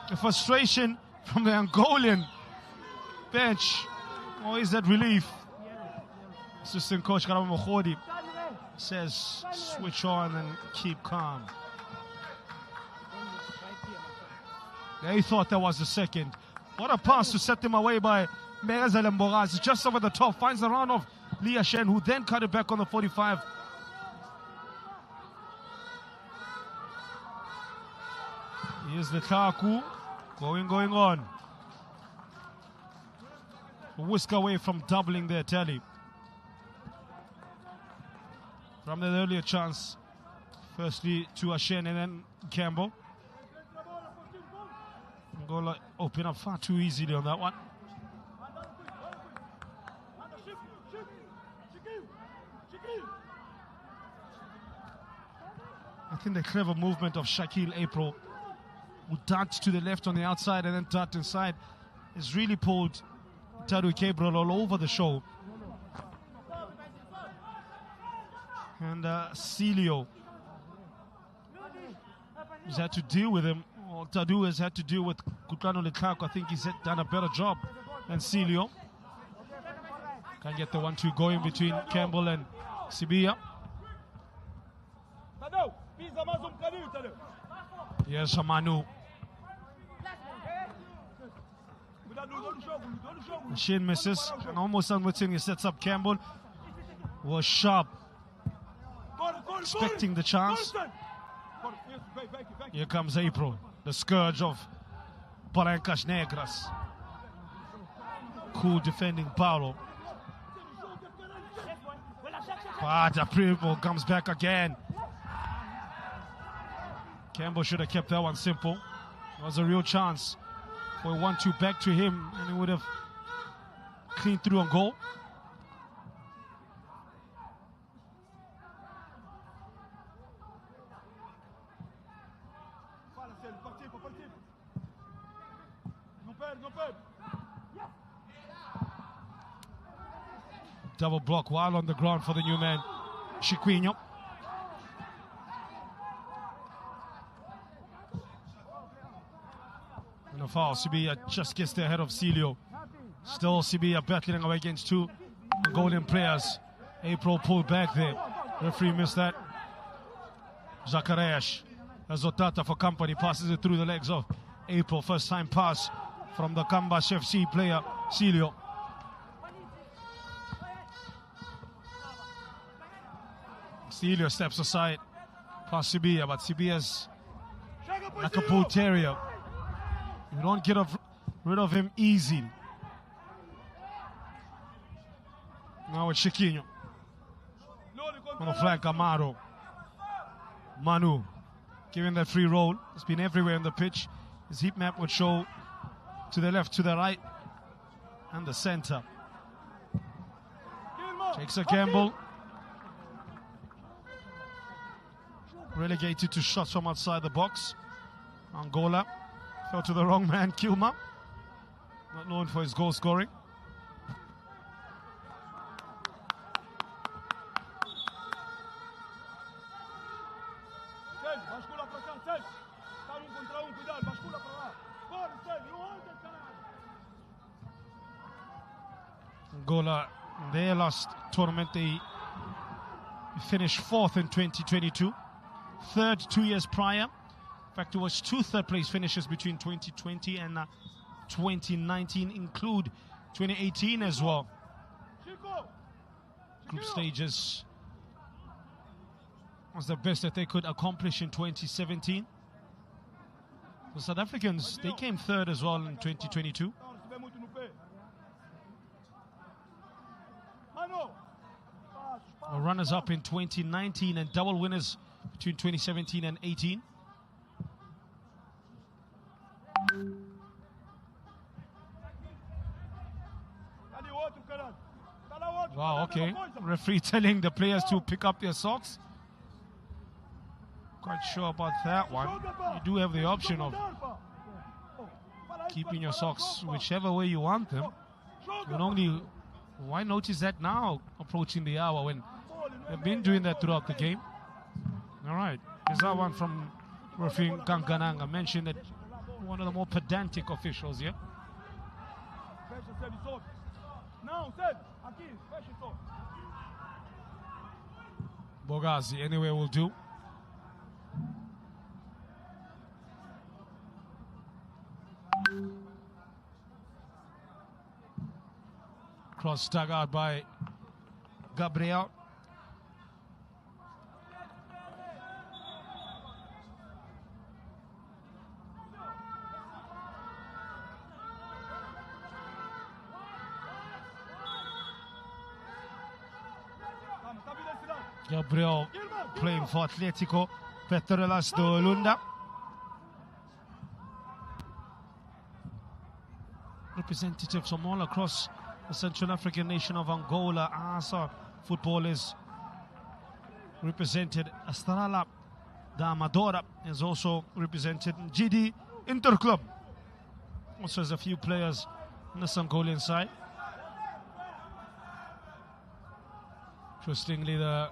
The frustration from the Angolan bench. Always that relief. Assistant coach Karama Mokhodi says switch on and keep calm. They thought that was the second. What a pass to set him away by Megazel Mbogazi. Just over the top, finds the run of Lia Shen, who then cut it back on the 45. Here's Lukaku, going on. A whisk away from doubling their tally. From the earlier chance, firstly to Ashen and then Campbell. Angola open up far too easily on that one. I think the clever movement of Shaquille April, who darts to the left on the outside and then dart inside, has really pulled Tadu Gabriel all over the show. And Celio has had to deal with him. Well, Tadu has had to deal with Kukano Lukaku. I think he's done a better job than Celio. Can't get the 1-2 going between Campbell and Sibia. Here's Manu. Shane misses, and almost unwittingly sets up Campbell. Was sharp, expecting the chance. Here comes April, the scourge of Palancas Negras. Cool defending Paulo. But April comes back again. Campbell should have kept that one simple. It was a real chance for a 1-2 back to him, and he would have cleaned through on goal. Double block while on the ground for the new man, Chiquinho. And a foul. Sibia just gets there ahead of Celio. Still Sibia battling away against two Angolan players. April pulled back there. Referee missed that. Zacarias has Otata for company. Passes it through the legs of April. First time pass from the Kambas FC player, Celio. Celio steps aside past Sibia, but Sibia's like a bull terrier. You don't get rid of him easy. Now it's Chiquinho. On the flank, Amaro. Manu giving that free roll. It's been everywhere on the pitch. His heat map would show to the left, to the right, and the center. Takes a gamble. Relegated to shots from outside the box. Angola fell to the wrong man, Kilma. Not known for his goal scoring. Angola, their last tournament, they finished 4th in 2022. 3rd 2 years prior. In fact, it was 2 third-place finishes between 2020 and 2019, include 2018 as well. Group stages was the best that they could accomplish in 2017. The South Africans, they came 3rd as well in 2022. Runners-up in 2019 and double winners between 2017 and 18. Wow, okay. Referee telling the players to pick up their socks. Quite sure about that one. You do have the option of keeping your socks whichever way you want them. But only, why notice that now, approaching the hour, when they've been doing that throughout the game? All right, here's that one from referee Kankananga. Mentioned that one of the more pedantic officials here. Bogazi, anywhere will do. Cross dug out by Gabriel. Gabriel playing for Atletico Petrolas de Lunda. Representatives from all across the Central African nation of Angola. ASA footballers represented. Estrela da Amadora is also represented. GD Interclub also has a few players on the Angolan side. Interestingly, the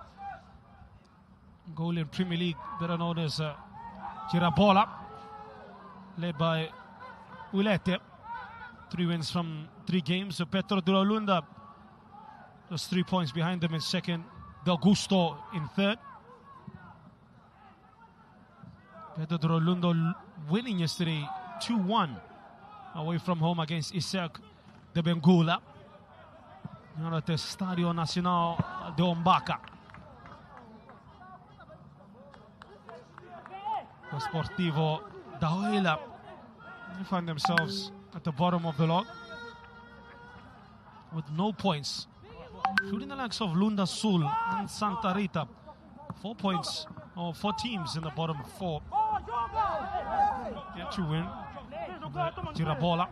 Angolan Premier League, better known as Girabola, led by Ulete. 3 wins from 3 games. So Petro de Lunda just 3 points behind them in second. Del Gusto in third. Petro de Lunda winning yesterday 2-1 away from home against Isaac de Bengola. At the Stadio Nacional de Ombaka. The Sportivo Dahuela, they find themselves at the bottom of the log with no points, including the likes of Lunda Sul and Santa Rita. 4 points, or 4 teams in the bottom 4. Get to win. Girabola.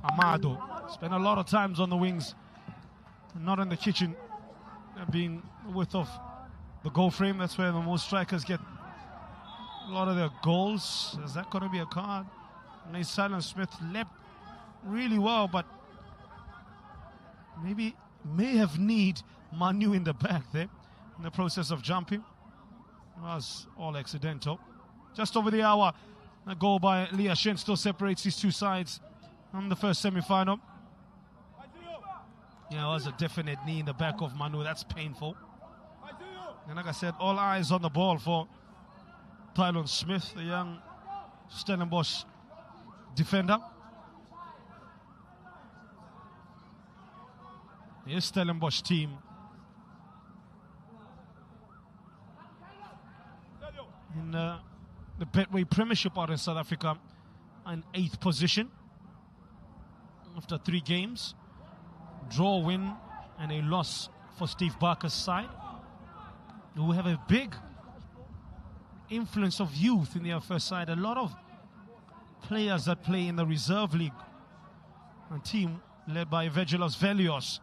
Amado spent a lot of times on the wings, not in the kitchen, being the width of the goal frame. That's where the most strikers get a lot of their goals. Is that going to be a card? And Silent Smith leapt really well, but maybe may have need Manu in the back there in the process of jumping. It was all accidental. Just over the hour, a goal by Leah Shen still separates these two sides on the first semi-final. Yeah, it was a definite knee in the back of Manu. That's painful. And like I said, all eyes on the ball for Tylon Smith, the young Stellenbosch defender. Here's Stellenbosch team. In the Betway Premiership out in South Africa, in 8th position after 3 games. Draw, win, and a loss for Steve Barker's side, who have a big influence of youth in their first side. A lot of players that play in the reserve league. A team led by Vegelos Velios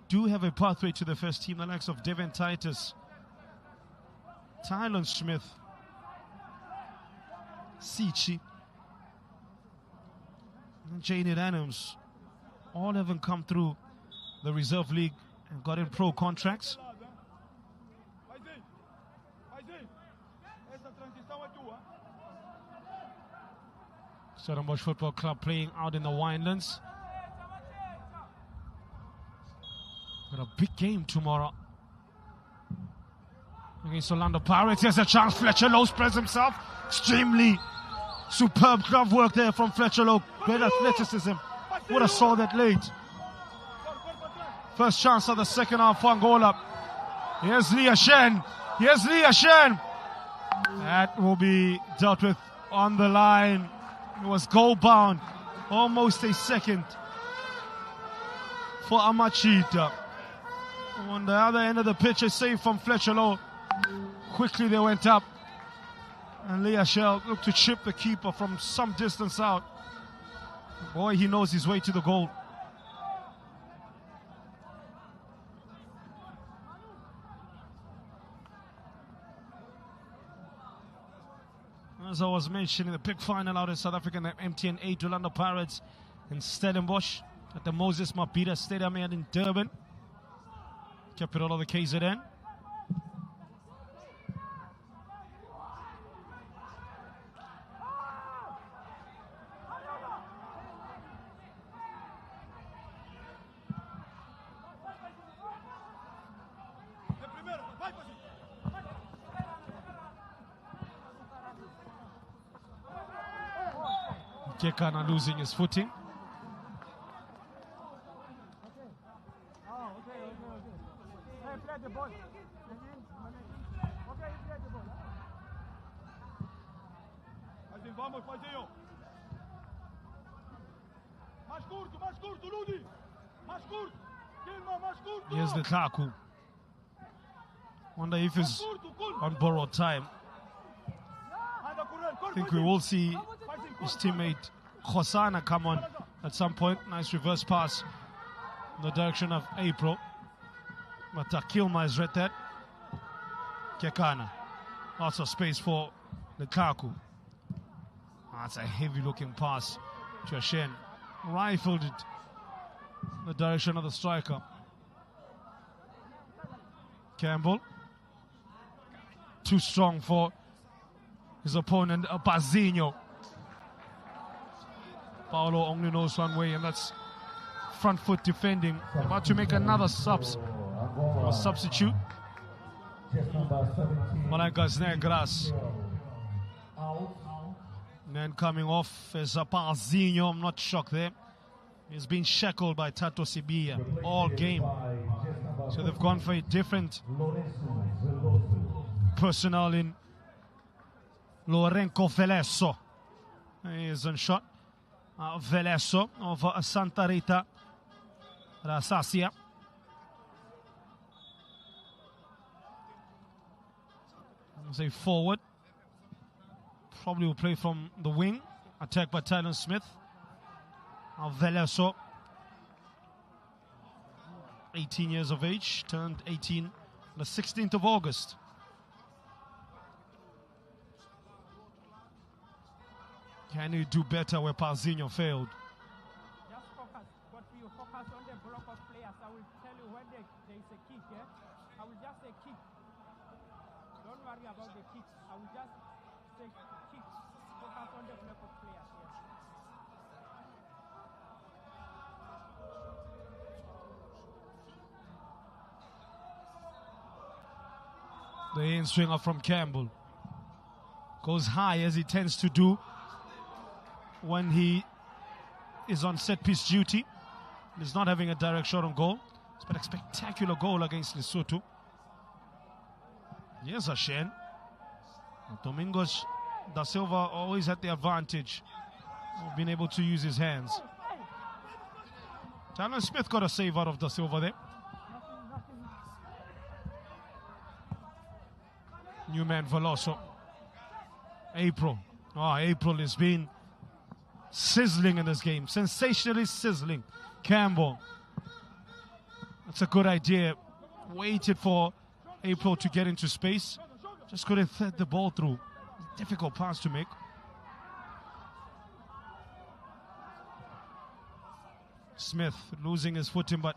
do have a pathway to the first team. The likes of Devin Titus, Tylon Smith, Sichi, and Janet Adams. All haven't come through the reserve league and got in pro contracts. Stellenbosch Football Club playing out in the Winelands. Got a big game tomorrow against Orlando Pirates. Here's a chance. Fletcher Lowe spreads himself. Extremely superb glove work there from Fletcher Lowe. Great athleticism. Would have saw that late. First chance of the second half for Angola. Here's Leah Shen. Here's Leah Shen. That will be dealt with on the line. It was goal bound. Almost a second for Amachita. On the other end of the pitch, a save from Fletcher Lowe. Quickly they went up. And Leah Shell looked to chip the keeper from some distance out. Boy, he knows his way to the goal. As I was mentioning, the big final out in South Africa, the MTN 8 Orlando Pirates and Stellenbosch at the Moses Mabhida Stadium here in Durban, capital of the KZN. Kekana losing his footing. Hey, play the ball. Okay, you play the ball. Paizinho, vamos, Paizinho. Mais curto, Ludi. Mais curto. Kilma, mais curto. Here's Lukaku. Wonder if he's on borrowed time. I think we will see his teammate Khosana come on at some point. Nice reverse pass in the direction of April. But Kilma has read that. Kekana. Lots of space for Lukaku. That's a heavy looking pass to Ashen. Rifled it in the direction of the striker. Campbell. Too strong for his opponent, Pazinho. Paolo only knows one way, and that's front foot defending. About to make another substitute. Malancas Negras. And then coming off is Pazinho. I'm not shocked there. He's been shackled by Tato Sibia all game. So they've gone for a different personnel in Lorenco Velesso. He is on shot. Velesso of Santa Rita Rasasia. As a forward. Probably will play from the wing. Attacked by Tyler Smith. Velesso. 18 years of age. Turned 18 on the 16th of August. Can he do better where Pazinho failed? Just focus. But you focus on the block of players. I will tell you when there is a kick, I will just say kick. Don't worry about the kick. I will just say kick. Focus on the block of players, The in-swinger from Campbell goes high as he tends to do when he is on set-piece duty. He's not having a direct shot on goal. It's been a spectacular goal against Lesotho. Yes, Ashen. Domingos Da Silva always had the advantage of being able to use his hands. Tyler Smith got a save out of Da Silva there. New man Veloso. April. April has been sizzling in this game. Sensationally sizzling. Campbell. That's a good idea. Waited for April to get into space. Just couldn't thread the ball through. Difficult pass to make. Smith losing his footing, but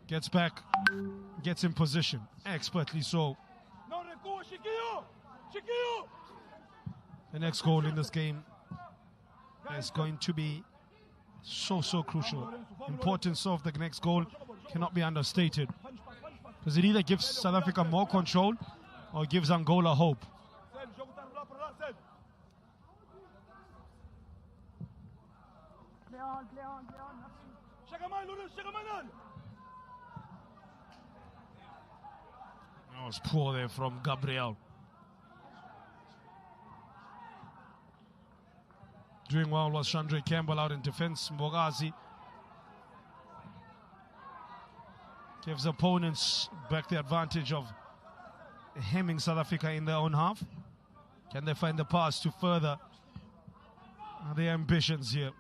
gets back, gets in position. Expertly so. The next goal in this game is going to be so crucial. Importance of the next goal cannot be understated, because it either gives South Africa more control or gives Angola hope. Play on. That was poor there from Gabriel. Doing well was Chandra Campbell out in defense. Mbogazi gives opponents back the advantage of hemming South Africa in their own half. Can they find the pass to further their ambitions here?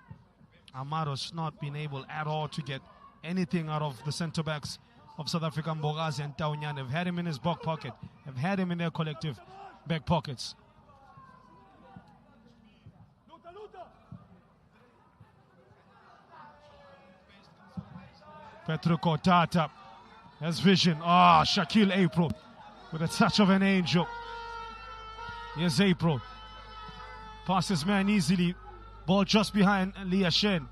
Amaro's not been able at all to get anything out of the centre-backs of South Africa. Mbogazi and Taunyan have had him in his back pocket, have had him in their collective back pockets. Petro Kotata has vision. Shaquille April with a touch of an angel. Here's April. Passes man easily. Ball just behind Leah Shen.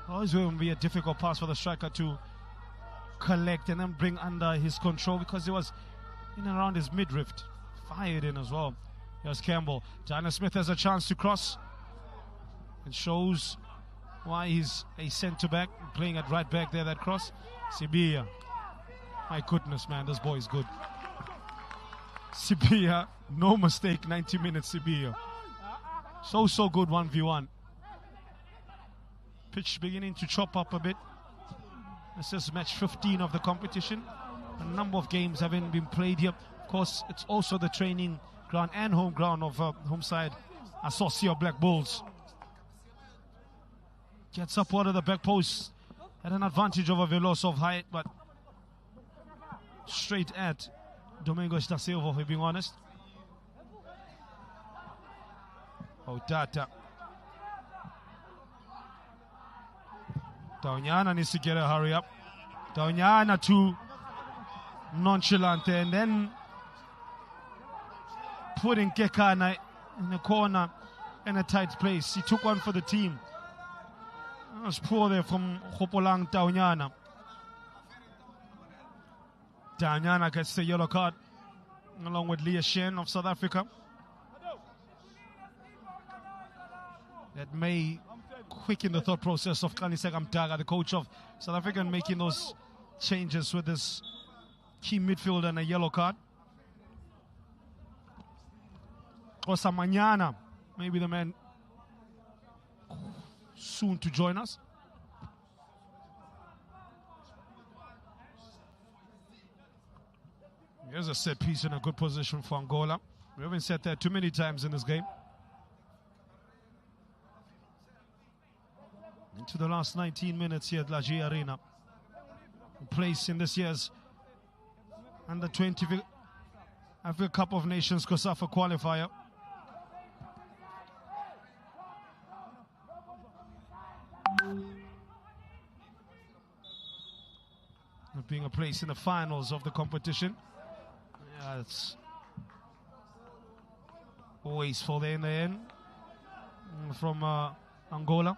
Always will be a difficult pass for the striker to collect and then bring under his control, because it was in and around his midriff. Fired in as well. Here's Campbell. Tyler Smith has a chance to cross. It shows why he's a centre-back, playing at right back there, that cross. Sibia. My goodness, man, this boy is good. Sibia, no mistake, 90 minutes, Sibia. So good, 1v1. Pitch beginning to chop up a bit. This is match 15 of the competition. A number of games haven't been played here. Of course, it's also the training ground and home ground of home side Associo Black Bulls. Gets up out of the back post. Had an advantage over Veloso of height, but straight at Domingos da Silva, if we're being honest. Oh, Tata. Taonyana needs to get a hurry up. Taonyana too nonchalant, and then putting Kekana in the corner in a tight place. He took one for the team. That was poor there from Hopolang Taonyana. Taonyana gets the yellow card along with Leah Shen of South Africa. That may quicken the thought process of Kaniseka Mtaga, the coach of South Africa, making those changes with this key midfielder and a yellow card. Osamanyana, maybe the man soon to join us. Here's a set piece in a good position for Angola. We haven't set that too many times in this game. Into the last 19 minutes here at La G Arena. Place in this year's Under-20 Africa Cup of Nations COSAFA qualifier. Being a place in the finals of the competition. Yeah, it's always for there in the end from Angola.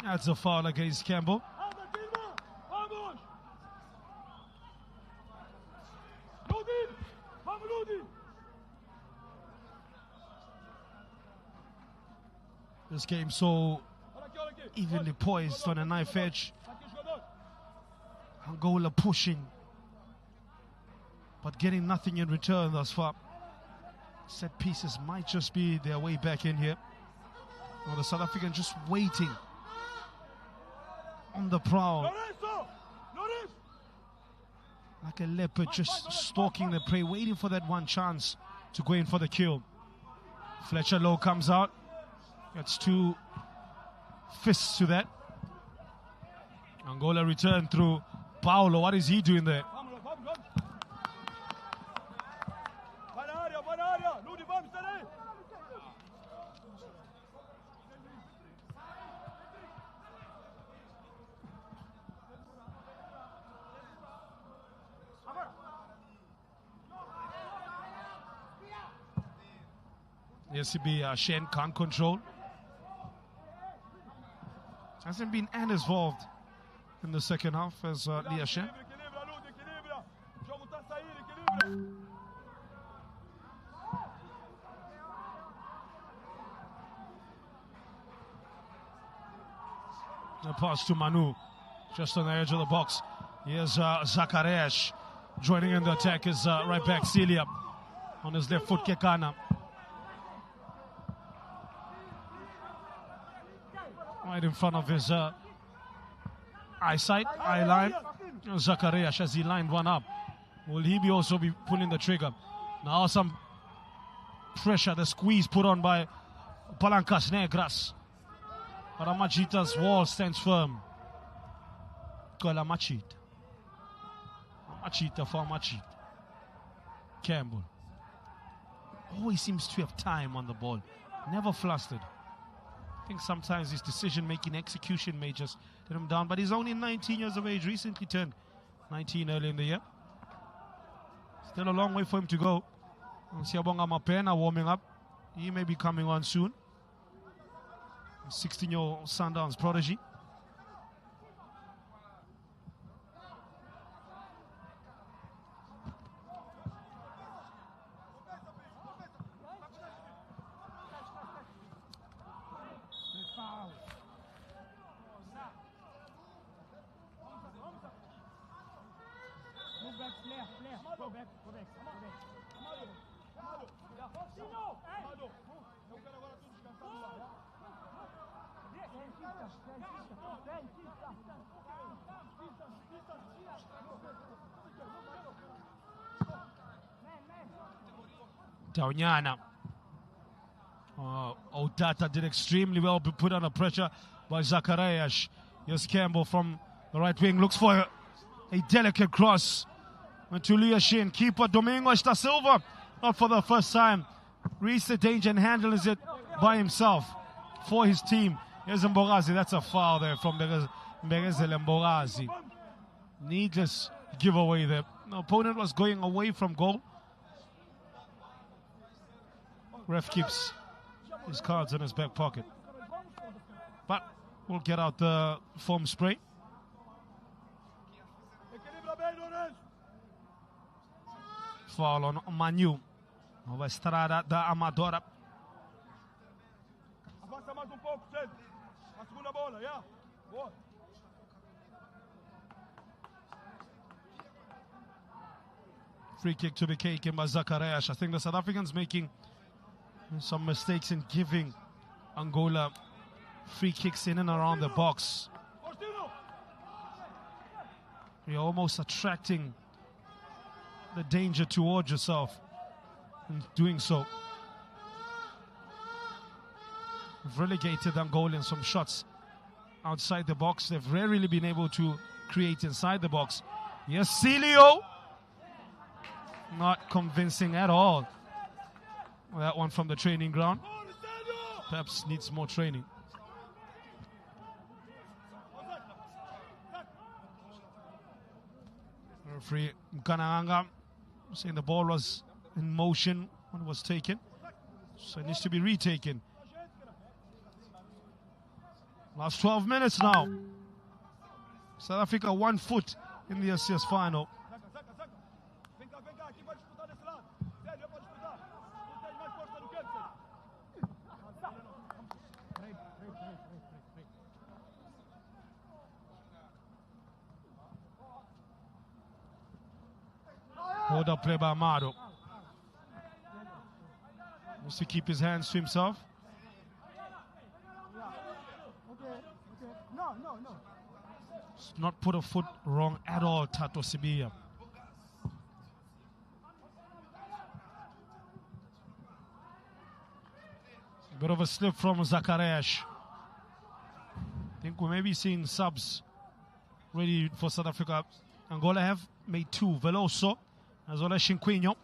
That's a foul against Campbell. This game so evenly poised on a knife edge. Angola pushing, but getting nothing in return thus far. Set pieces might just be their way back in here. Well, the South African just waiting on the prowl. Like a leopard just stalking the prey, waiting for that one chance to go in for the kill. Fletcher Lowe comes out. Gets 2 fists to that. Angola return through Paulo. What is he doing there? SCB Shen can't control. Hasn't been as involved in the second half as Leah Shen. The pass to Manu, just on the edge of the box. Here's Zacharias joining in the attack. Is right back Celia on his left foot. Kekana. right in front of his eye line. Zacharias as he lined one up. Will he be also be pulling the trigger? Now some pressure, the squeeze put on by Palancas Negras. But Amachita's wall stands firm. Kola Machit. Machita for Machit. Campbell. Always seems to have time on the ball. Never flustered. I think sometimes his decision-making, execution may just let him down. But he's only 19 years of age. Recently turned 19 early in the year. Still a long way for him to go. Siabonga Mapena warming up. He may be coming on soon. 16-year-old Sundowns prodigy. Taunyana. Odata did extremely well, put under pressure by Zacharias. Here's Campbell from the right wing, looks for a delicate cross. Tulia Shin, keeper Domingo da Silva, not for the first time, reached the danger and handles it by himself for his team. Here's Mbogazi, that's a foul there from Mbegezele Mbogazi. Needless giveaway there. The opponent was going away from goal. Ref keeps his cards in his back pocket. But we'll get out the foam spray. Foul on Manu. Nova Estrada da Amadora. Avança mais pouco, César. A segunda bola, yeah. Boa. Free kick to be taken by Zacharias. I think the South Africans making some mistakes in giving Angola free kicks in and around the box. You're almost attracting the danger towards yourself in doing so. We've relegated Angola in some shots outside the box. They've rarely been able to create inside the box. Yes, Celio. Not convincing at all. That one from the training ground. Perhaps needs more training. Referee Mkananga saying the ball was in motion when it was taken, so it needs to be retaken. Last 12 minutes now. South Africa 1 foot in the ACS final. Hold up play by Amado. Wants to keep his hands to himself. No. Not put a foot wrong at all, Tato Sibia. A bit of a slip from Zacharias. I think we may be seeing subs ready for South Africa. Angola have made 2. Veloso as well as Shinquinho.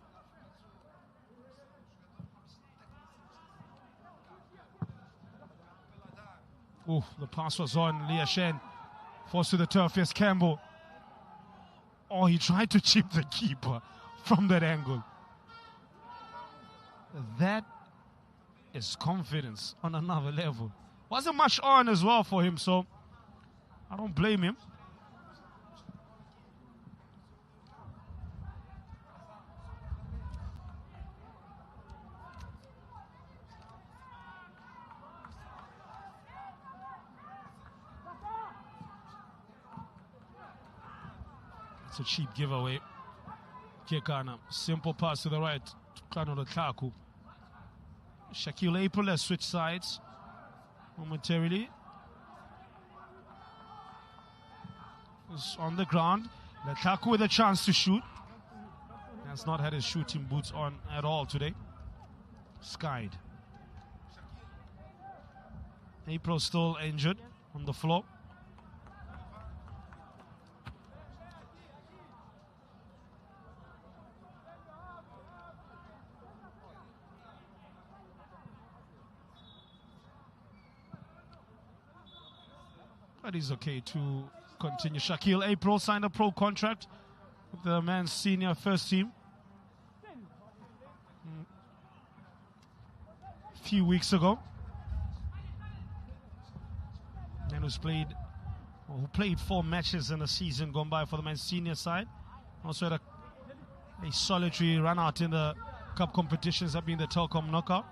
Ooh, the pass was on. Leah Shen forced to the turf. Yes, Campbell. Oh, he tried to chip the keeper from that angle. That is confidence on another level. Wasn't much on as well for him, so I don't blame him. It's a cheap giveaway. Kekana, simple pass to the right. Kano Lukaku. Shaquille April has switched sides momentarily. is on the ground. Letaku with a chance to shoot. Has not had his shooting boots on at all today. Skied. April still injured on the floor. But he's okay to continue. Shaquille April signed a pro contract with the men's senior first team a few weeks ago. And who played 4 matches in the season gone by for the men's senior side. Also had a solitary run out in the cup competitions, that being the Telkom knockout.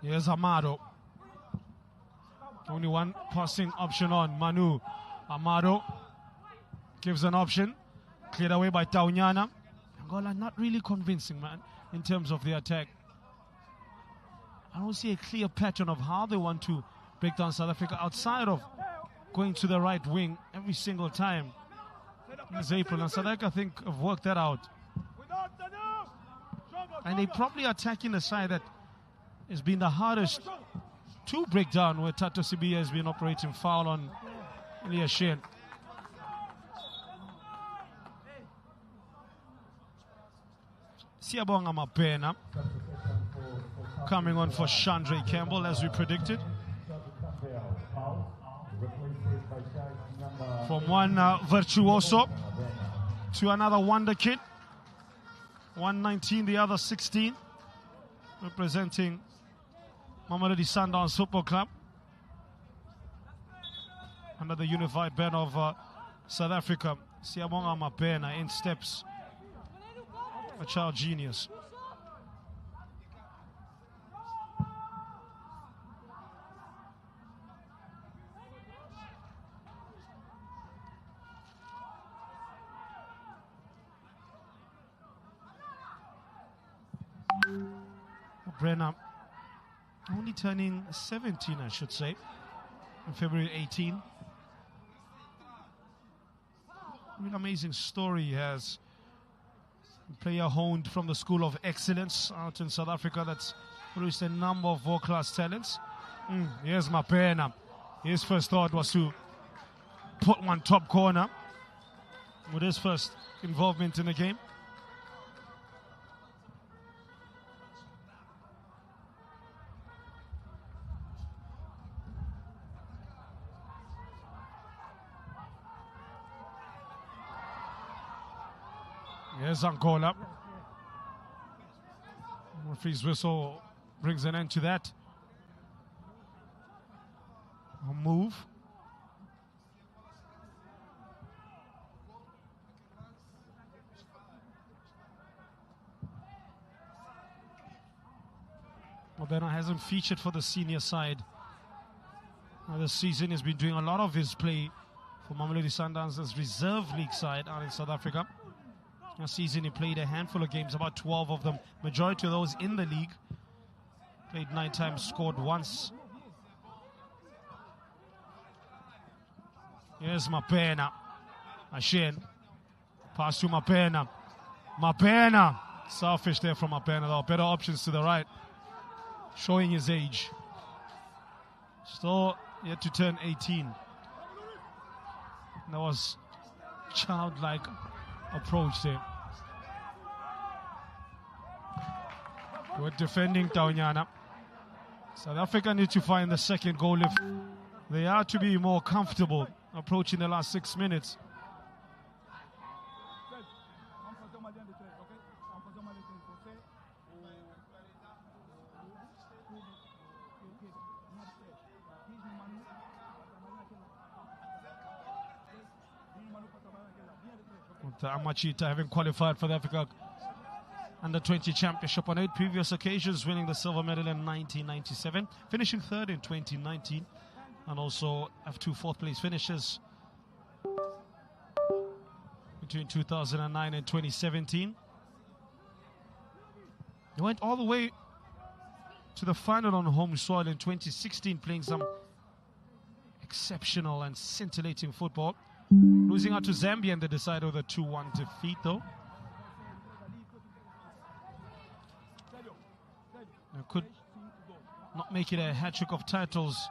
Here's Amado. Only one passing option on Manu. Amado gives an option. Cleared away by Taunyana. Angola not really convincing, man, in terms of the attack. I don't see a clear pattern of how they want to break down South Africa outside of going to the right wing every single time. It's April, and South Africa, I think, have worked that out. And they probably attacking the side that has been the hardest to break down, where Tato Sibiya has been operating foul on Elias Shane. Siabonga Mapena coming on for Chandre Campbell, as we predicted. From one virtuoso to another wonder kid. 119, the other 16. Representing Mamelodi Sundowns Football Club under the unified banner of South Africa. Siabonga Mapena in steps. A child genius. Brenner only turning 17, I should say, on February 18. An amazing story he has. A player honed from the School of Excellence out in South Africa that's produced a number of world-class talents. Here's Mapena. His first thought was to put one top corner with his first involvement in the game. Here's Angola. Referee's whistle brings an end to that. A move. Mabena hasn't featured for the senior side this season. He's been doing a lot of his play for Mamelodi Sundowns' reserve league side out in South Africa. Last season he played a handful of games, about 12 of them, majority of those in the league. Played 9 times, scored once. Here's Mapena. Ashane. Pass to Mapena. Mapena. Selfish there from Mapena, though. Better options to the right. Showing his age. Still yet to turn 18. That was childlike approach there. Good defending, Taunyana. South Africa need to find the second goal if they are to be more comfortable approaching the last 6 minutes. Amachita having qualified for the Africa Under-20 championship on 8 previous occasions, winning the silver medal in 1997, finishing third in 2019, and also have 2 fourth-place finishes between 2009 and 2017. They went all the way to the final on home soil in 2016, playing some exceptional and scintillating football. Losing out to Zambia in the decider with a 2-1 defeat, though. They could not make it a hat-trick of titles.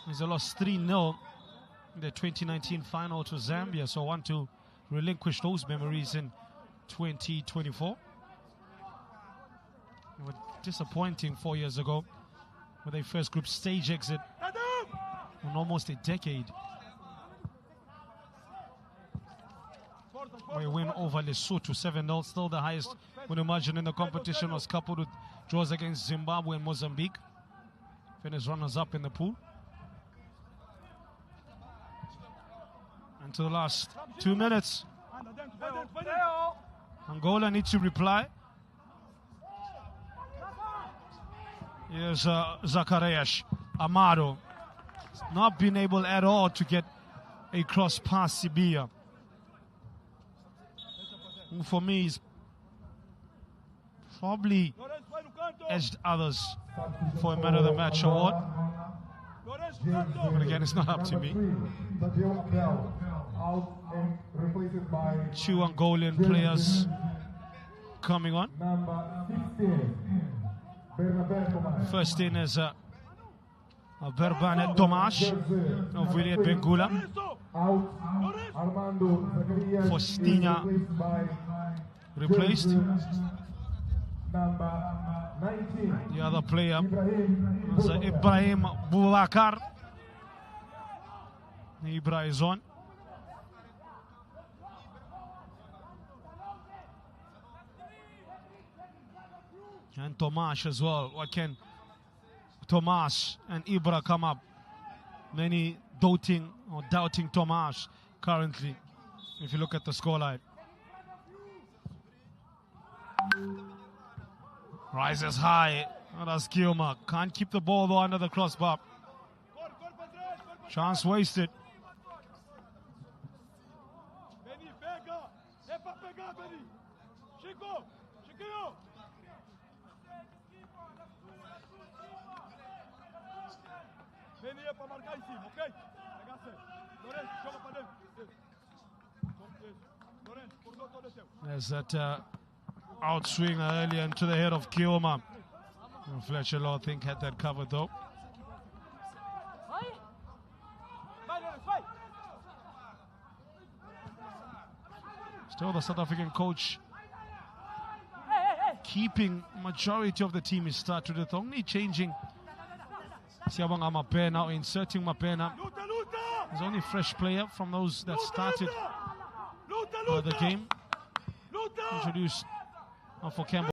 They lost 3-0 in the 2019 final to Zambia, so want to relinquish those memories in 2024. They were disappointing 4 years ago with their first group stage exit in almost a decade. We win over Lesotho 7-0, still the highest win margin in the competition, was coupled with draws against Zimbabwe and Mozambique. Finished runners-up in the pool. And to the last 2 minutes, Angola needs to reply. Here's Zacharias Amado. Not been able at all to get a cross past Sibia. Who for me is probably edged others for a man of the match award. But again, it's not up to me. 2 Angolan players coming on. First in is Verbane Tomas of William Bengula. Faustina replaced. The other player is Ibrahim Boubacar. Ibra is on. And Tomas as well. What can Tomas and Ibra come up? Many doubting Tomas currently, if you look at the scoreline. Rises high. That's Kilma. Can't keep the ball though under the crossbar. Chance wasted. There's that outswing earlier into the head of Kioma. Fletcher Law, I think, had that covered though. Still the South African coach keeping majority of the team is started with, only changing Siabanga Mapena, inserting Mapena. He's only fresh player from those that started the game. Introduced for Campbell.